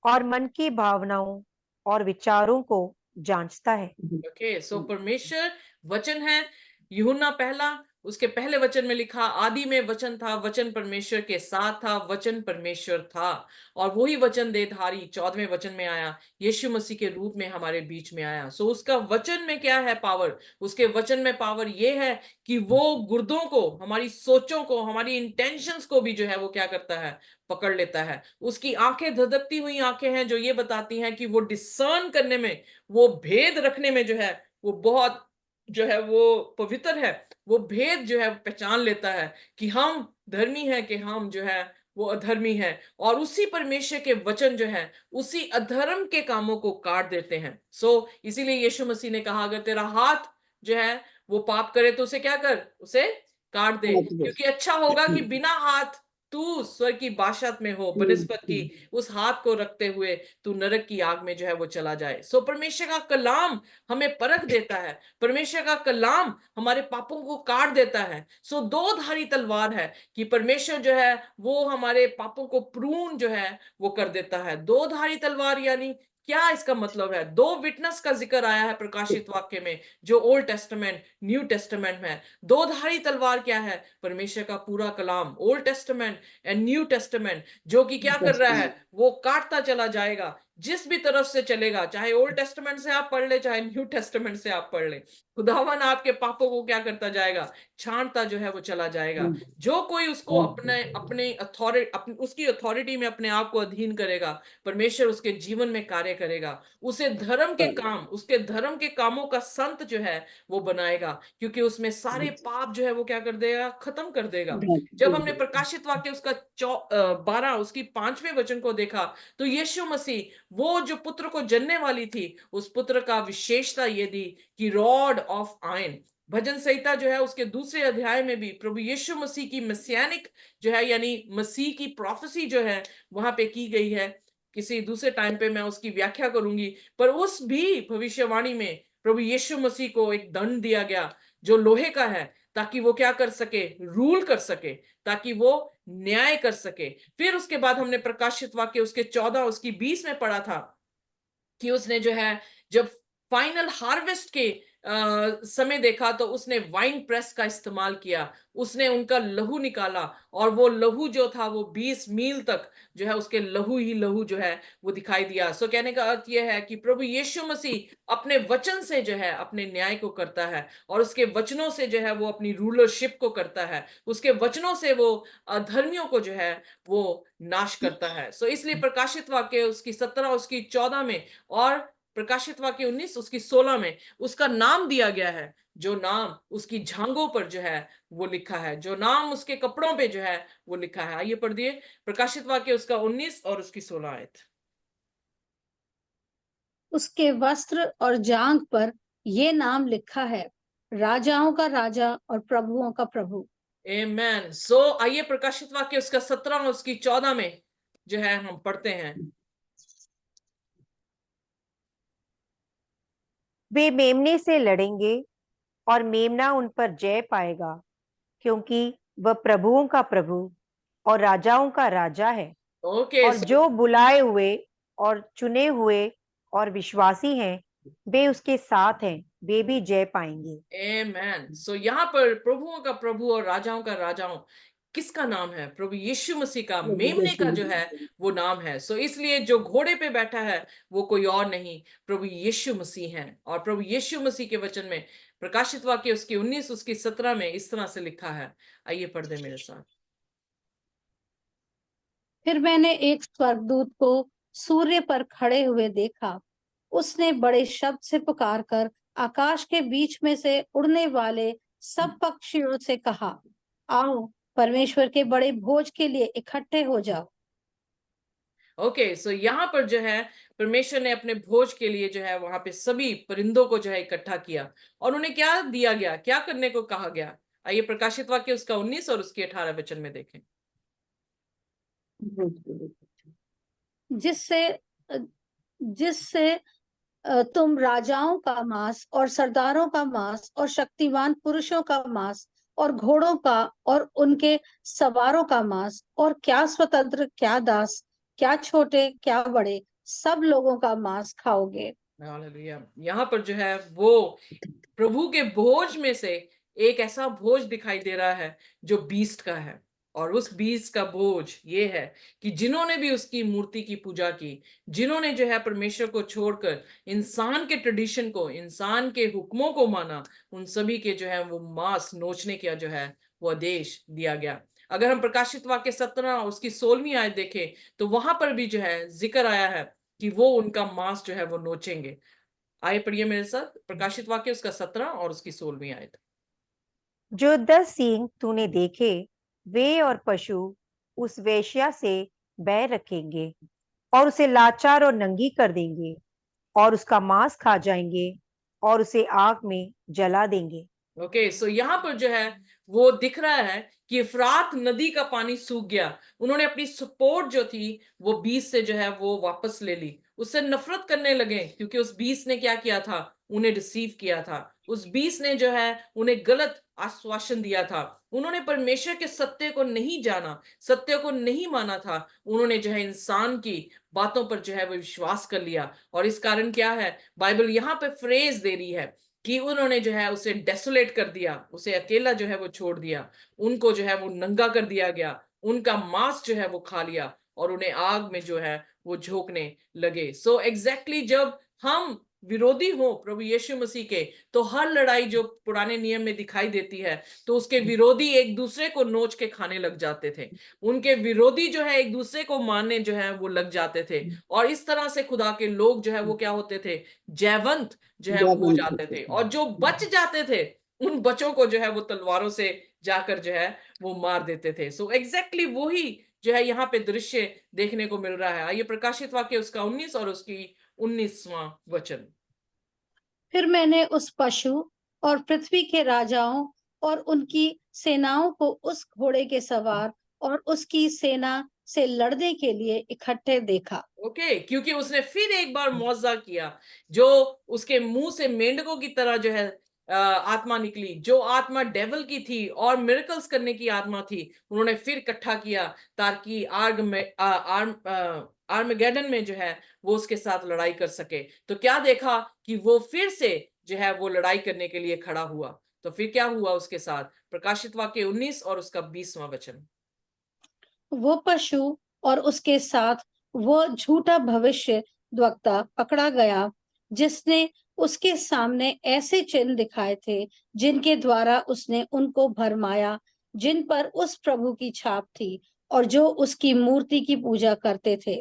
और मन की भावनाओं और विचारों को जांचता है. ओके, सो परमेश्वर वचन है. यूहन्ना पहला, उसके पहले वचन में लिखा, आदि में वचन था, वचन परमेश्वर के साथ था, वचन परमेश्वर था. और वही वचन देहधारी 14वें वचन में आया, यीशु मसीह के रूप में हमारे बीच में आया. सो उसका वचन में क्या है पावर? उसके वचन में पावर ये है कि वो गुर्दों को, हमारी सोचों को, हमारी इंटेंशंस को भी जो है वो क्या करता है? पकड़ लेता है. उसकी आंखें धधकती हुई आंखें हैं जो ये बताती हैं कि वो डिसर्न करने में, वो भेद रखने में जो है वो बहुत जो है वो पवित्र है. वो भेद जो है पहचान लेता है कि हम धर्मी हैं कि हम जो है वो अधर्मी है. और उसी परमेश्वर के वचन जो है उसी अधर्म के कामों को काट देते हैं. सो इसीलिए यीशु मसीह ने कहा, अगर तेरा हाथ जो है वो पाप करे तो उसे क्या कर? उसे काट दे, क्योंकि अच्छा होगा कि बिना हाथ तू स्वर्ग की बादशाहत में हो बनिस्बत की उस हाथ को रखते हुए तू नरक की आग में जो है वो चला जाए. सो परमेश्वर का कलाम हमें परख देता है. परमेश्वर का कलाम हमारे पापों को काट देता है. सो दो धारी तलवार है कि परमेश्वर जो है वो हमारे पापों को प्रून जो है वो कर देता है. दो धारी तलवार यानी क्या इसका मतलब है? दो विटनेस का जिक्र आया है प्रकाशित वाक्य में, जो ओल्ड टेस्टामेंट न्यू टेस्टामेंट में. दो धारी तलवार क्या है? परमेश्वर का पूरा कलाम, old testament and new testament, जो कि क्या कर रहा है? वो काटता चला जाएगा जिस भी तरफ से चलेगा. चाहे ओल्ड टेस्टामेंट से आप पढ़ ले, चाहे न्यू टेस्टामेंट से आप पढ़ ले, खुदावन आपके पापों को क्या करता जाएगा? छांटता जो है वो चला जाएगा. जो कोई उसको अपने अपने अथॉरिटी, उसकी अथॉरिटी में अपने आप को अधीन करेगा, परमेश्वर उसके जीवन में कार्य करेगा. उसे धर्म के काम, उसके धर्म के कामों का संत जो है वो बनाएगा, क्योंकि उसमें सारे पाप जो है वो क्या कर देगा? खत्म कर देगा. जब हमने प्रकाशित वाक्य उसका 12 उसकी 5वें वचन को देखा, तो यीशु मसीह, वो जो पुत्र को जनने वाली थी, उस पुत्र का विशेषता ये थी कि रॉड ऑफ आयन. भजन संहिता जो है उसके दूसरे अध्याय में भी प्रभु यीशु मसीह की मसीहानिक जो है यानी मसीह की प्रोफेसी जो है वहां पे की गई है. किसी दूसरे टाइम पे मैं उसकी व्याख्या करूंगी. पर उस भी भविष्यवाणी में प्रभु यीशु मसीह को एक दंड दिया गया जो लोहे का है, ताकि वो क्या कर सके? रूल कर सके, ताकि वो न्याय कर सके. फिर उसके बाद हमने प्रकाशित वाक्य उसके 14 उसकी 20 में पढ़ा था कि उसने जो है जब फाइनल हार्वेस्ट के समय देखा तो उसने वाइन प्रेस का इस्तेमाल किया. उसने उनका लहू निकाला, और वो लहू जो था वो 20 मील तक जो है उसके लहू ही लहू जो है वो दिखाई दिया. सो कहने का अर्थ यह है कि प्रभु यीशु मसीह अपने वचन से जो है अपने न्याय को करता है, और उसके वचनों से जो है वो अपनी रूलरशिप को करता है. उसके वचनों से वो अधर्मियों को जो है वो नाश करता है. सो इसलिए प्रकाशित वाक्य उसकी 17 उसकी 14 में और प्रकाशित वाक्य 19 उसकी 16 में उसका नाम दिया गया है, जो नाम उसकी झांगों पर जो है वो लिखा है, जो नाम उसके कपड़ों पे जो है वो लिखा है. आइए पढ़ दिए प्रकाशित वाक्य उसका 19 और उसकी 16 आयत. उसके वस्त्र और जांघ पर ये नाम लिखा है, राजाओं का राजा और प्रभुओं का प्रभु। आमेन। सो आइए प्रकाशित वाक्य उसका 17 और उसकी 14 में जो है हम पढ़ते हैं। वे मेमने से लड़ेंगे और मेमना उन पर जय पाएगा, क्योंकि वह प्रभुओं का प्रभु और राजाओं का राजा है। ओके, और जो बुलाए हुए और चुने हुए और विश्वासी हैं, वे उसके साथ हैं, वे भी जय पाएंगे। आमेन। सो यहाँ पर प्रभुओं का प्रभु और राजाओं का राजाओं किसका नाम है? प्रभु यीशु मसीह का, मेमने का जो है वो नाम है। सो इसलिए जो घोड़े पे बैठा है वो कोई और नहीं, प्रभु यीशु मसीह है। और प्रभु यीशु मसीह के वचन में प्रकाशित वाक्य उसकी 19 उसकी 17 में इस तरह से लिखा है। आइए पढ़ दे मेरे साथ। फिर मैंने एक स्वर्गदूत को सूर्य पर खड़े हुए देखा। उसने बड़े शब्द से पुकार कर आकाश के बीच में से उड़ने वाले सब पक्षियों से कहा, आओ परमेश्वर के बड़े भोज के लिए इकट्ठे हो जाओ। ओके, सो यहाँ पर जो है परमेश्वर ने अपने भोज के लिए जो है वहां पे सभी परिंदों को जो है इकट्ठा किया और उन्हें क्या दिया गया, क्या करने को कहा गया। आइए प्रकाशित वाक्य उसका 19 और उसके 18 वचन में देखें। जिससे जिससे तुम राजाओं का मांस और सरदारों का मांस और शक्तिमान पुरुषों का मांस और घोड़ों का और उनके सवारों का मांस और क्या स्वतंत्र क्या दास क्या छोटे क्या बड़े सब लोगों का मांस खाओगे। हालेलुया। यहाँ पर जो है वो प्रभु के भोज में से एक ऐसा भोज दिखाई दे रहा है जो बीस्ट का है। और उस बीस्ट का भोज ये है कि जिन्होंने भी उसकी मूर्ति की पूजा की, जिन्होंने जो है परमेश्वर को छोड़कर इंसान के ट्रेडिशन को, इंसान के हुक्मों को माना, उन सभी के जो है वो मांस नोचने का जो है वो आदेश दिया गया। अगर हम प्रकाशित वाक्य 17 उसकी 16वीं आयत देखें तो वहां पर भी जो है जिक्र आया है कि वो उनका मांस जो है वो नोचेंगे। आइए पढ़िए मेरे साथ प्रकाशित वाक्य उसका 17 और उसकी 16वीं आयत। जो 10 सींग तूने देखे, वे और पशु उस वेश्या से बैर रखेंगे और उसे लाचार और नंगी कर देंगे और उसका मांस खा जाएंगे और उसे आग में जला देंगे। ओके, सो यहाँ पर जो है वो दिख रहा है कि इफ्रात नदी का पानी सूख गया। उन्होंने अपनी सपोर्ट जो थी वो बीस से जो है वो वापस ले ली, उससे नफरत करने लगे क्योंकि उस बीस ने क्या किया था, उन्हें रिसीव किया था। उस बीस ने जो है उन्हें गलत आश्वासन दिया था। उन्होंने परमेश्वर के सत्य को नहीं जाना, सत्य को नहीं माना था। उन्होंने जो है इंसान की बातों पर जो है वो विश्वास कर लिया। और इस कारण क्या है, बाइबल यहाँ पे फ्रेज दे रही है कि उन्होंने जो है उसे डेसोलेट कर दिया, उसे अकेला जो है वो छोड़ दिया, उनको जो है वो नंगा कर दिया गया, उनका मांस जो है वो खा लिया और उन्हें आग में जो है वो झोंकने लगे। सो एग्जैक्टली जब हम विरोधी हो प्रभु यीशु मसीह के, तो हर लड़ाई जो पुराने नियम में दिखाई देती है, तो उसके विरोधी एक दूसरे को नोच के खाने लग जाते थे। उनके विरोधी जो है एक दूसरे को मारने जो है वो लग जाते थे। और इस तरह से खुदा के लोग जो है वो क्या होते थे, जयवंत जो है वो हो जाते थे। और जो बच जाते थे उन बच्चों को जो है वो तलवारों से जाकर जो है वो मार देते थे। सो एग्जैक्टली वही जो है यहाँ पे दृश्य देखने को मिल रहा है। आइए प्रकाशित वाक्य उसका 19 और उसकी 19वां वचन। फिर मैंने उस पशु और पृथ्वी के राजाओं और उनकी सेनाओं को उस घोड़े के सवार और उसकी सेना से लड़ने के लिए इकट्ठे देखा। ओके, क्योंकि उसने फिर एक बार मुआवजा किया। जो उसके मुंह से मेंढकों की तरह जो है आत्मा निकली, जो आत्मा डेविल की थी और मिरेकल्स करने की आत्मा थी, उन्होंने फिर इकट्ठा किया ताकि आर्मगेडन में जो है वो उसके साथ लड़ाई कर सके। तो क्या देखा कि वो फिर से जो है वो लड़ाई करने के लिए खड़ा हुआ। तो फिर क्या हुआ उसके साथ, प्रकाशित वाक्य 19 और उसका 20वां वचन। वो पशु और उसके साथ वो झूठा भविष्य वक्ता पकड़ा गया, जिसने उसके सामने ऐसे चिन्ह दिखाए थे जिनके द्वारा उसने उनको भरमाया, जिन पर उस प्रभु की छाप थी और जो उसकी मूर्ति की पूजा करते थे।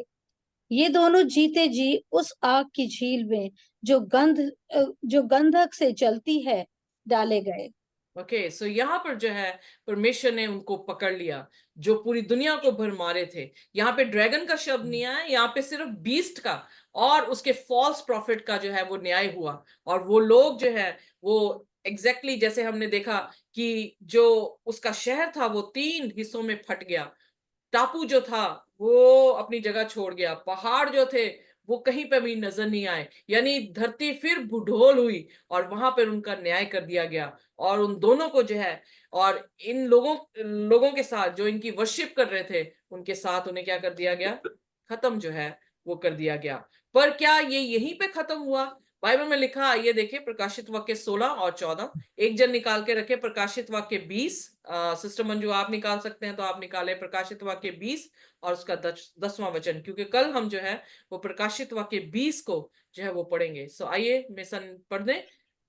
ये दोनों जीते जी उस आग की झील में जो गंधक से जलती है डाले गए। ओके, सो यहाँ पर जो है परमेश्वर ने उनको पकड़ लिया, जो पूरी दुनिया को भर मारे थे। यहाँ पे ड्रैगन का शब्द नहीं आया, यहाँ पे सिर्फ बीस्ट का और उसके फॉल्स प्रॉफिट का जो है वो न्याय हुआ। और वो लोग जो है वो एग्जैक्टली जैसे हमने देखा कि जो उसका शहर था वो 3 हिस्सों में फट गया। टापू जो था वो अपनी जगह छोड़ गया, पहाड़ जो थे वो कहीं पे भी नजर नहीं आए, यानी धरती फिर भूढोल हुई और वहां पर उनका न्याय कर दिया गया। और उन दोनों को जो है, और इन लोगों लोगों के साथ जो इनकी वर्शिप कर रहे थे उनके साथ उन्हें क्या कर दिया गया, खत्म जो है वो कर दिया गया। पर क्या ये यहीं पे खत्म हुआ? बाइबल में लिखा, ये देखिए प्रकाशित वाक्य 16 और 14। एक जन निकाल के रखे प्रकाशित वाक्य 20। सिस्टर मंजू आप निकाल सकते हैं तो आप निकाले प्रकाशित वाक्य 20 और उसका 10वां वचन, क्योंकि कल हम जो है वो प्रकाशित वाक्य 20 को जो है वो पढ़ेंगे। सो आइए मिशन पढ़ दें।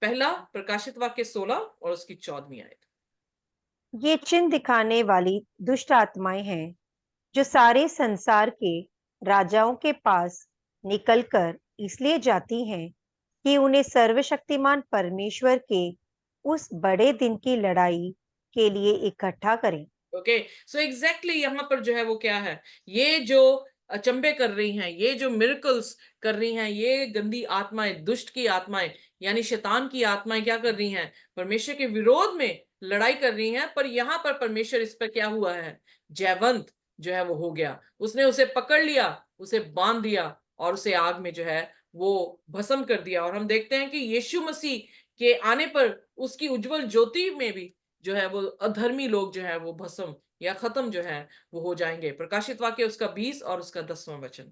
पहला प्रकाशित वाक्य 16 और उसकी 14वीं आयत। ये चिन्ह दिखाने वाली दुष्ट आत्माएं हैं जो सारे संसार के राजाओं के पास निकलकर इसलिए जाती हैं कि उन्हें सर्वशक्तिमान परमेश्वर के उस बड़े दिन की लड़ाई के लिए इकट्ठा करें। ओके, सो एग्जैक्टली यहाँ पर जो है वो क्या है, ये जो अचंबे कर रही हैं, ये जो मिरेकल्स कर रही हैं, ये गंदी आत्माएं, दुष्ट की आत्माएं, यानी शैतान की आत्माएं क्या कर रही हैं, परमेश्वर के विरोध में लड़ाई कर रही हैं। पर यहाँ पर परमेश्वर इस पर क्या हुआ है, जयवंत जो है वो हो गया। उसने उसे पकड़ लिया, उसे बांध दिया और उसे आग में जो है वो भस्म कर दिया। और हम देखते हैं कि यीशु मसीह के आने पर उसकी उज्जवल ज्योति में भी जो है वो अधर्मी लोग जो है वो भस्म या खत्म जो है वो हो जाएंगे। प्रकाशित वाक्य उसका 20 और उसका 10वां वचन।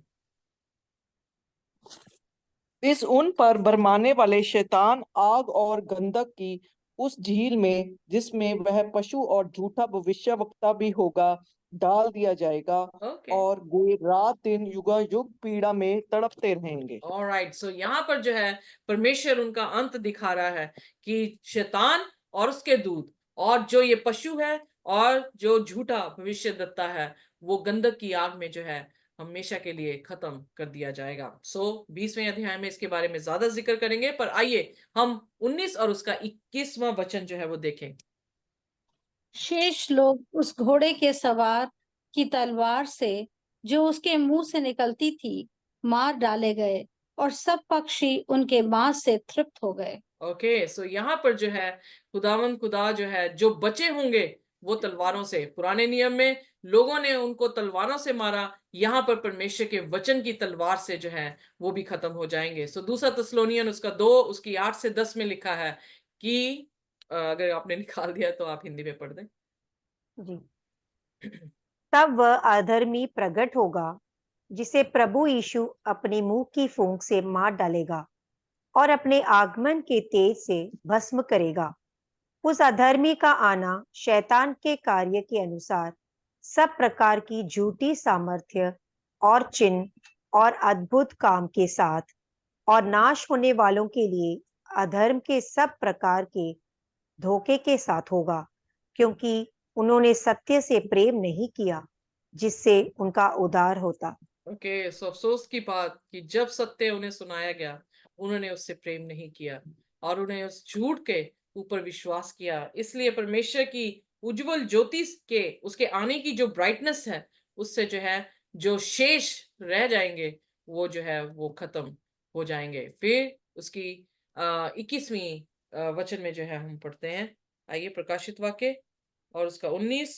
इस उन पर बरमाने वाले शैतान आग और गंधक की उस झील में, जिसमें वह पशु और झूठा भविष्यवक्ता भी होगा, डाल दिया जाएगा ओके, और वे रात दिन युगायुग पीड़ा में तड़पते रहेंगे। ऑलराइट, सो यहाँ पर जो है परमेश्वर उनका अंत दिखा रहा है कि शैतान और उसके दूत और जो ये पशु है और जो झूठा भविष्यद्वक्ता है वो गंधक की आग में जो है हमेशा के लिए खत्म कर दिया जाएगा। सो 20वें अध्याय में इसके बारे में ज्यादा जिक्र करेंगे, पर आइए हम 19 और उसका 21वां वचन जो है वो देखें। शेष लोग उस घोड़े के सवार की तलवार से जो उसके मुंह से निकलती थी मार डाले गए और सब पक्षी उनके मांस से तृप्त हो गए। ओके, सो यहाँ पर जो है खुदावंद खुदा जो है जो बचे होंगे वो तलवारों से, पुराने नियम में लोगों ने उनको तलवारों से मारा, यहाँ पर परमेश्वर के वचन की तलवार से जो है वो भी खत्म हो जाएंगे। सो दूसरा थिस्सलुनीयन उसका 2 उसकी 8 से 10 में लिखा है कि अगर आपने निकाल दिया तो आप हिंदी में पढ़ दें। जी। तब वह अधर्मी प्रकट होगा जिसे प्रभु यीशु अपने मुंह की फूंक से मार डालेगा और अपने आगमन के तेज से भस्म करेगा। उस अधर्मी का आना शैतान के कार्य के अनुसार सब प्रकार की झूठी सामर्थ्य और चिन्ह और अद्भुत काम के साथ और नाश होने वालों के लिए अधर्म के सब प्रकार के धोखे के साथ होगा, क्योंकि उन्होंने सत्य से प्रेम नहीं किया जिससे उनका उद्धार होता। ओके, सो अफसोस की बात कि जब सत्य उन्हें सुनाया गया उन्होंने उससे प्रेम नहीं किया और उन्हें उस झूठ के ऊपर विश्वास किया। इसलिए परमेश्वर की उज्जवल ज्योति के उसके आने की जो ब्राइटनेस है उससे जो है जो शेष रह जाएंगे वो जो है वो खत्म हो जाएंगे। फिर उसकी 21वीं वचन में जो है हम पढ़ते हैं। आइए प्रकाशित वाक्य और उसका 19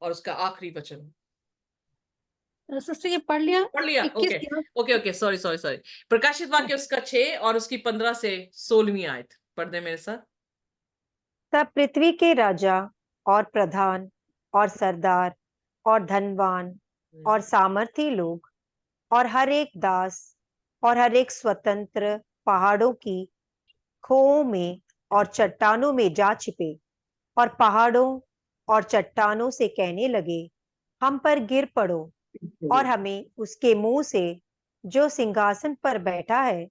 और उसका आखिरी वचन। सिस्टर ये पढ़ लिया? पढ़ लिया? 21 okay okay okay, sorry sorry sorry. प्रकाशित वाक्य उसका 6 और उसकी 15 से 16वीं आयत पढ़ दे मेरे साथ। तब पृथ्वी के राजा और प्रधान और सरदार और धनवान और सामर्थी लोग और हर एक दास और हर एक स्वतंत्र पहाड़ों की खोओं में और चट्टानों में जा छिपे और पहाड़ों और चट्टानों से कहने लगे, हम पर गिर पड़ो और हमें उसके मुंह से जो सिंहासन पर बैठा है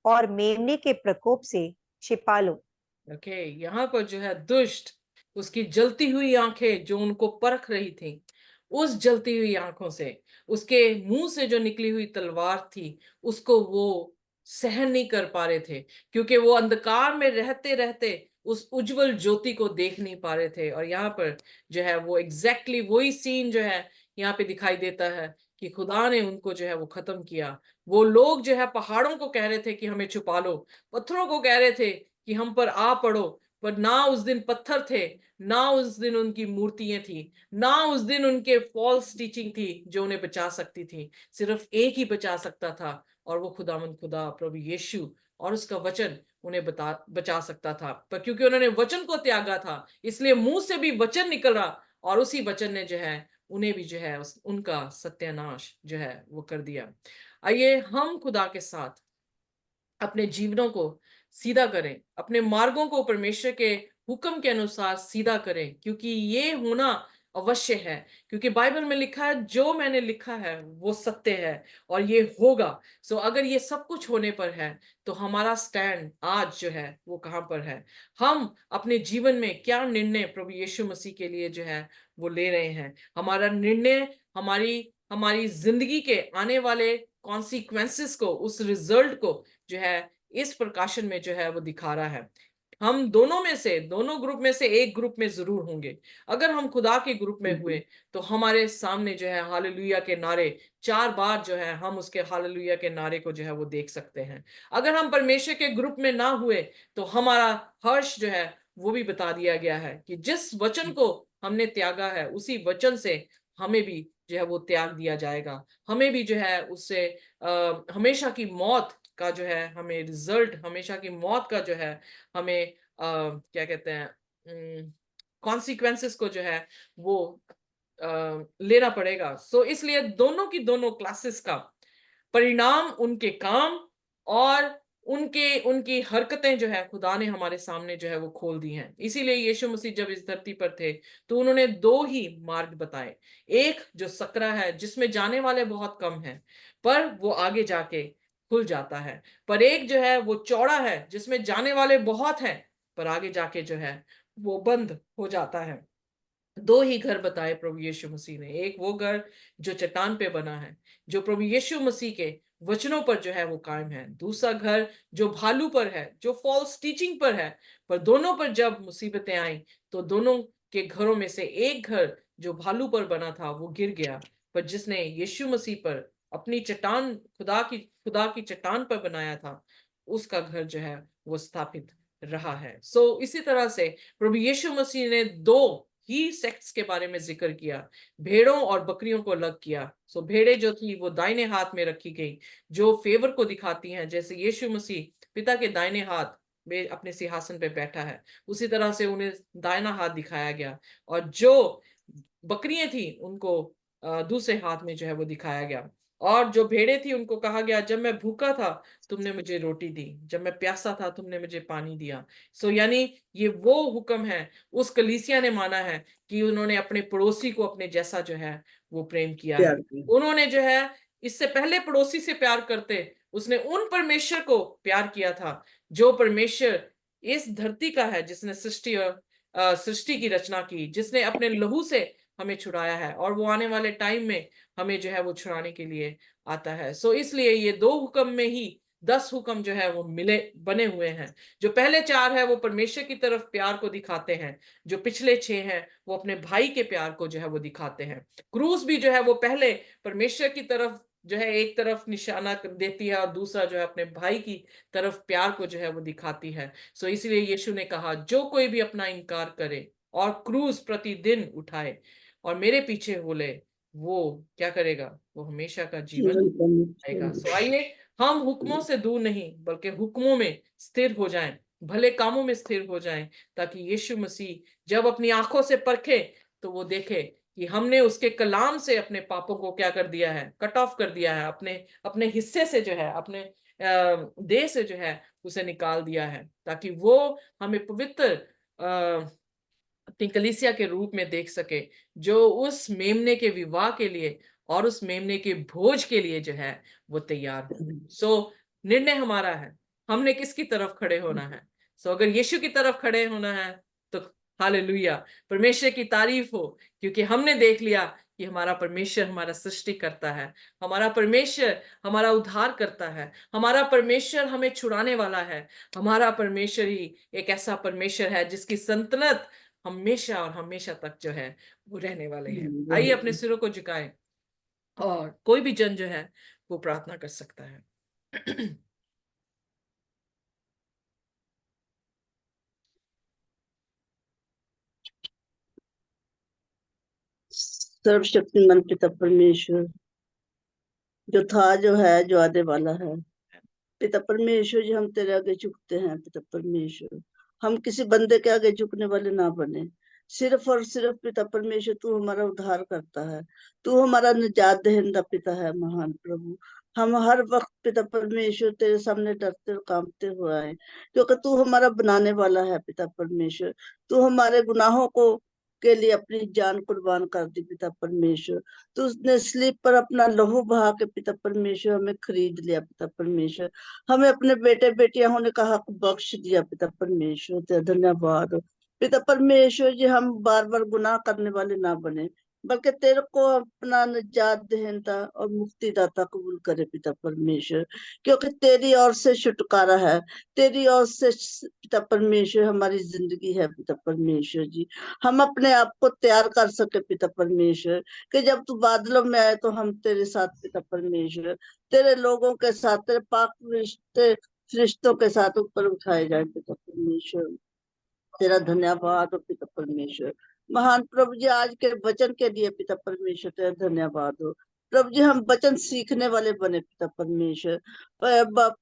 और मेमने के प्रकोप से छिपा लो। ओके, यहाँ पर जो है दुष्ट उसकी जलती हुई आंखें जो उनको परख रही थी, उस जलती हुई आंखों से उसके मुंह से जो निकली हुई तलवार थी उसको वो सहन नहीं कर पा रहे थे, क्योंकि वो अंधकार में रहते रहते उस उज्जवल ज्योति को देख नहीं पा रहे थे। और यहाँ पर जो है वो एग्जैक्टली वही सीन जो है यहाँ पे दिखाई देता है कि खुदा ने उनको जो है वो खत्म किया। वो लोग जो है पहाड़ों को कह रहे थे कि हमें छुपा लो, पत्थरों को कह रहे थे कि हम पर आ पड़ो, पर ना उस दिन पत्थर थे, ना उस दिन उनकी मूर्तियां थी, ना उस दिन उनके फॉल्स टीचिंग थी जो उन्हें बचा सकती थी। सिर्फ एक ही बचा सकता था, और वो खुदावंद खुदा प्रभु यीशु और उसका वचन उन्हें बचा सकता था। पर क्योंकि उन्होंने वचन को त्यागा था, इसलिए मुंह से भी वचन निकल रहा, और उसी वचन ने जो है उन्हें भी जो है उनका सत्यानाश जो है वो कर दिया। आइए हम खुदा के साथ अपने जीवनों को सीधा करें, अपने मार्गों को परमेश्वर के हुक्म के अनुसार सीधा करें, क्योंकि ये होना अवश्य है। क्योंकि बाइबल में लिखा है, जो मैंने लिखा है वो सत्य है और ये होगा। सो अगर ये सब कुछ होने पर है, तो हमारा स्टैंड आज जो है वो कहां पर है? हम अपने जीवन में क्या निर्णय प्रभु यीशु मसीह के लिए जो है वो ले रहे हैं? हमारा निर्णय हमारी हमारी जिंदगी के आने वाले कॉन्सिक्वेंसेस को, उस रिजल्ट को जो है इस प्रकाशन में जो है वो दिखा रहा है। हम दोनों ग्रुप में से एक ग्रुप में जरूर होंगे। अगर हम खुदा के ग्रुप में हुए, तो हमारे सामने जो है हालेलुया के नारे 4 बार जो है हम उसके हालेलुया के नारे को जो है वो देख सकते हैं। अगर हम परमेश्वर के ग्रुप में ना हुए, तो हमारा हर्ष जो है वो भी बता दिया गया है कि जिस वचन को हमने त्यागा है, उसी वचन से हमें भी जो है वो त्याग दिया जाएगा। हमें भी जो है उससे हमेशा की मौत का जो है हमें रिजल्ट, हमेशा की मौत का जो है हमें क्या कहते हैं कॉन्सिक्वेंसेस को जो है वो लेना पड़ेगा। सो इसलिए दोनों की दोनों क्लासेस का परिणाम, उनके काम और उनकी हरकतें जो है खुदा ने हमारे सामने जो है वो खोल दी हैं। इसीलिए यीशु मसीह जब इस धरती पर थे, तो उन्होंने 2 ही मार्ग बताए। एक जो सकरा है, जिसमें जाने वाले बहुत कम हैं, पर वो आगे जाके खुल जाता है। पर एक जो है वो चौड़ा है, जिसमें जाने वाले बहुत हैं, पर आगे जाके जो है वो बंद हो जाता है। 2 ही घर बताए प्रभु यीशु मसीह ने। एक वो घर जो चट्टान पे बना है, जो प्रभु यीशु मसीह के वचनों पर जो है वो कायम है। दूसरा घर जो भालू पर है, जो फॉल्स टीचिंग पर है। पर दोनों पर जब मुसीबतें आई, तो दोनों के घरों में से एक घर जो भालू पर बना था वो गिर गया, पर जिसने यीशु मसीह पर अपनी चट्टान, खुदा की चट्टान पर बनाया था, उसका घर जो है वो स्थापित रहा है। सो इसी तरह से प्रभु यीशु मसीह ने 2 ही सेक्ट्स के बारे में जिक्र किया, भेड़ों और बकरियों को अलग किया। सो भेड़े जो थी वो दाहिने हाथ में रखी गई, जो फेवर को दिखाती हैं। जैसे यीशु मसीह पिता के दाहिने हाथ में अपने सिंहासन पे बैठा है, उसी तरह से उन्हें दाहिना हाथ दिखाया गया। और जो बकरियां थी, उनको दूसरे हाथ में जो है वो दिखाया गया। और जो भेड़े थी, उनको कहा गया, जब मैं भूखा था तुमने मुझे रोटी दी, जब मैं प्यासा था तुमने मुझे पानी दिया। सो यानी ये वो हुक्म है, उस कलीसिया ने माना है कि उन्होंने अपने पड़ोसी को अपने जैसा जो है वो प्रेम किया है। प्यार किया। उन्होंने जो है इससे पहले पड़ोसी से प्यार करते, उसने उन परमेश्वर को प्यार किया था जो परमेश्वर इस धरती का है, जिसने सृष्टि की रचना की, जिसने अपने लहू से हमें छुड़ाया है, और वो आने वाले टाइम में हमें जो है वो छुड़ाने के लिए आता है। सो इसलिए ये 2 हुक्म में ही 10 हुक्म जो है वो बने हुए हैं। जो पहले 4 है वो परमेश्वर की तरफ प्यार को दिखाते हैं, जो पिछले 6 हैं वो अपने भाई के प्यार को जो है वो दिखाते हैं। क्रूस भी जो है वो पहले परमेश्वर की तरफ जो है एक तरफ निशाना देती है, और दूसरा जो है अपने भाई की तरफ प्यार को जो है वो दिखाती है। सो इसलिए यीशु ने कहा, जो कोई भी अपना इनकार करे और क्रूस प्रतिदिन उठाए और मेरे पीछे हो ले, वो क्या करेगा? वो हमेशा का जीवन आएगा। सो आइए हम हुक्मों से दूर नहीं, बल्कि हुक्मों में स्थिर हो जाएं, भले कामों में स्थिर हो जाएं, ताकि यीशु मसीह जब अपनी आंखों से परखे, तो वो देखे कि हमने उसके कलाम से अपने पापों को क्या कर दिया है, कट ऑफ कर दिया है, अपने अपने हिस्से से जो है, अपने देह से जो है उसे निकाल दिया है, ताकि वो हमें पवित्र अपनी कलीसिया के रूप में देख सके, जो उस मेमने के विवाह के लिए और उस मेमने के भोज के लिए जो है वो तैयार हो। सो निर्णय हमारा है, हमने किसकी तरफ खड़े होना है। सो अगर यीशु की तरफ खड़े होना है, तो हालेलुया, परमेश्वर की तारीफ हो, क्योंकि हमने देख लिया कि हमारा परमेश्वर हमारा सृष्टि करता है, हमारा परमेश्वर हमारा उद्धार करता है, हमारा परमेश्वर हमें छुड़ाने वाला है, हमारा परमेश्वर ही एक ऐसा परमेश्वर है जिसकी संतनत हमेशा और हमेशा तक जो है वो रहने वाले हैं। आइए अपने सिरों को झुकाएं और कोई भी जन जो है वो प्रार्थना कर सकता है। सर्वशक्तिमान पिता परमेश्वर, जो था, जो है, जो आने वाला है, पिता परमेश्वर जी, हम तेरे आगे झुकते हैं। पिता परमेश्वर, हम किसी बंदे के आगे झुकने वाले ना बने। सिर्फ और सिर्फ पिता परमेश्वर तू हमारा उद्धार करता है, तू हमारा निजात दहिंदा पिता है। महान प्रभु, हम हर वक्त पिता परमेश्वर तेरे सामने डरते और कांपते हुए आए, क्योंकि तू हमारा बनाने वाला है। पिता परमेश्वर, तू हमारे गुनाहों को के लिए अपनी जान कुर्बान कर दी। पिता परमेश्वर, तो उसने स्लीप पर अपना लहू बहा के पिता परमेश्वर हमें खरीद लिया। पिता परमेश्वर, हमें अपने बेटे बेटियां होने का हक बख्श दिया। पिता परमेश्वर, तेरा धन्यवाद हो। पिता परमेश्वर जी, हम बार बार गुनाह करने वाले ना बने, बल्कि तेरे को अपना निजात दहिंदा और मुक्तिदाता कबूल करे। पिता परमेश्वर, क्योंकि तेरी ओर से छुटकारा है, तेरी ओर से पिता परमेश्वर हमारी जिंदगी है। पिता परमेश्वर जी, हम अपने आप को तैयार कर सके पिता परमेश्वर, कि जब तू बादलों में आए तो हम तेरे साथ पिता परमेश्वर, तेरे लोगों के साथ, तेरे पाक फरिश्तों के साथ ऊपर उठाए जाए। पिता परमेश्वर, तेरा धन्यवाद हो। पिता परमेश्वर, महान प्रभु जी, आज के वचन के लिए पिता परमेश्वर तेरा धन्यवाद हो। प्रभु जी, हम वचन सीखने वाले बने। पिता परमेश्वर,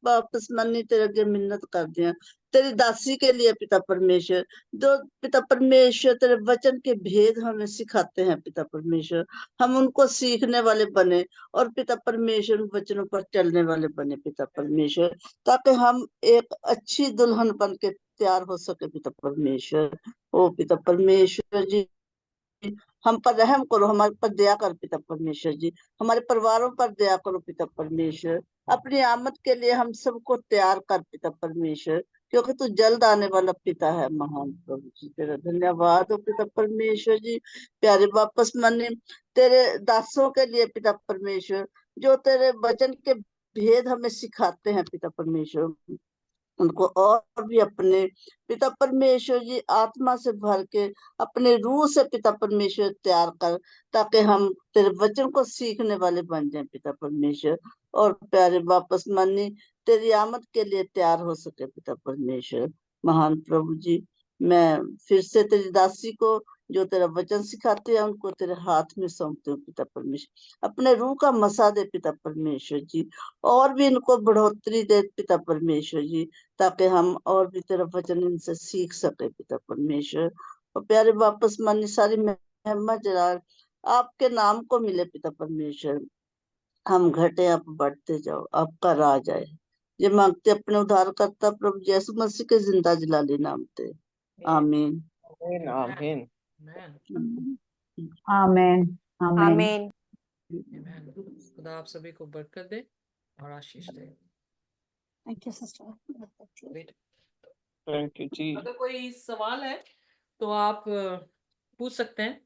वापस मन्नी तेरे आगे मिन्नत कर दिया तेरी दासी के लिए। पिता परमेश्वर, जो पिता परमेश्वर तेरे वचन के भेद हमें सिखाते हैं। पिता परमेश्वर, हम उनको सीखने वाले बने और पिता परमेश्वर उन वचनों पर चलने वाले बने। पिता परमेश्वर, ताकि हम एक अच्छी दुल्हन बन के तैयार हो सके। पिता परमेश्वर, ओ पिता परमेश्वर जी, हम पर रहम करो, हमारे पर दया कर। पिता परमेश्वर जी, हमारे परिवारों पर दया करो। पिता परमेश्वर, अपनी आमद के लिए हम सबको तैयार कर। पिता परमेश्वर, क्योंकि तू जल्द आने वाला पिता है। महान प्रभु जी, तेरा धन्यवाद हो। पिता परमेश्वर जी, प्यारे वापस मने तेरे दासों के लिए। पिता परमेश्वर, जो तेरे वचन के भेद हमें सिखाते हैं। पिता परमेश्वर, उनको और भी अपने पिता परमेश्वर जी आत्मा से भर के, अपने रूह से पिता परमेश्वर तैयार कर, ताकि हम तेरे वचन को सीखने वाले बन जाएं। पिता परमेश्वर, और प्यारे वापस मानी तेरी आमद के लिए तैयार हो सके। पिता परमेश्वर, महान प्रभु जी, मैं फिर से तेरी दासी को जो तेरा वचन सिखाते हैं उनको तेरे हाथ में सौंपती हूँ। पिता परमेश्वर, अपने रूह का मसा दे। पिता परमेश्वर जी, और भी इनको बढ़ोतरी दे। पिता परमेश्वर जी, ताकि हम और भी तेरा वचन इनसे सीख सके। पिता परमेश्वर, और प्यारे वापस मानी सारी महिमा जलाल आपके नाम को मिले। पिता परमेश्वर, हम घटे आप बढ़ते जाओ, आपका राज आए। ये मांगते अपने उद्धारकर्ता प्रभु यीशु मसीह के जिंदा जलाली नाम ते, आमीन। आमीन आमीन। आमेन आमेन। आमीन। खुदा आप सभी को बरकत दे और आशीष दे। Thank you sister. Thank you जी। अगर कोई सवाल है तो आप पूछ सकते हैं।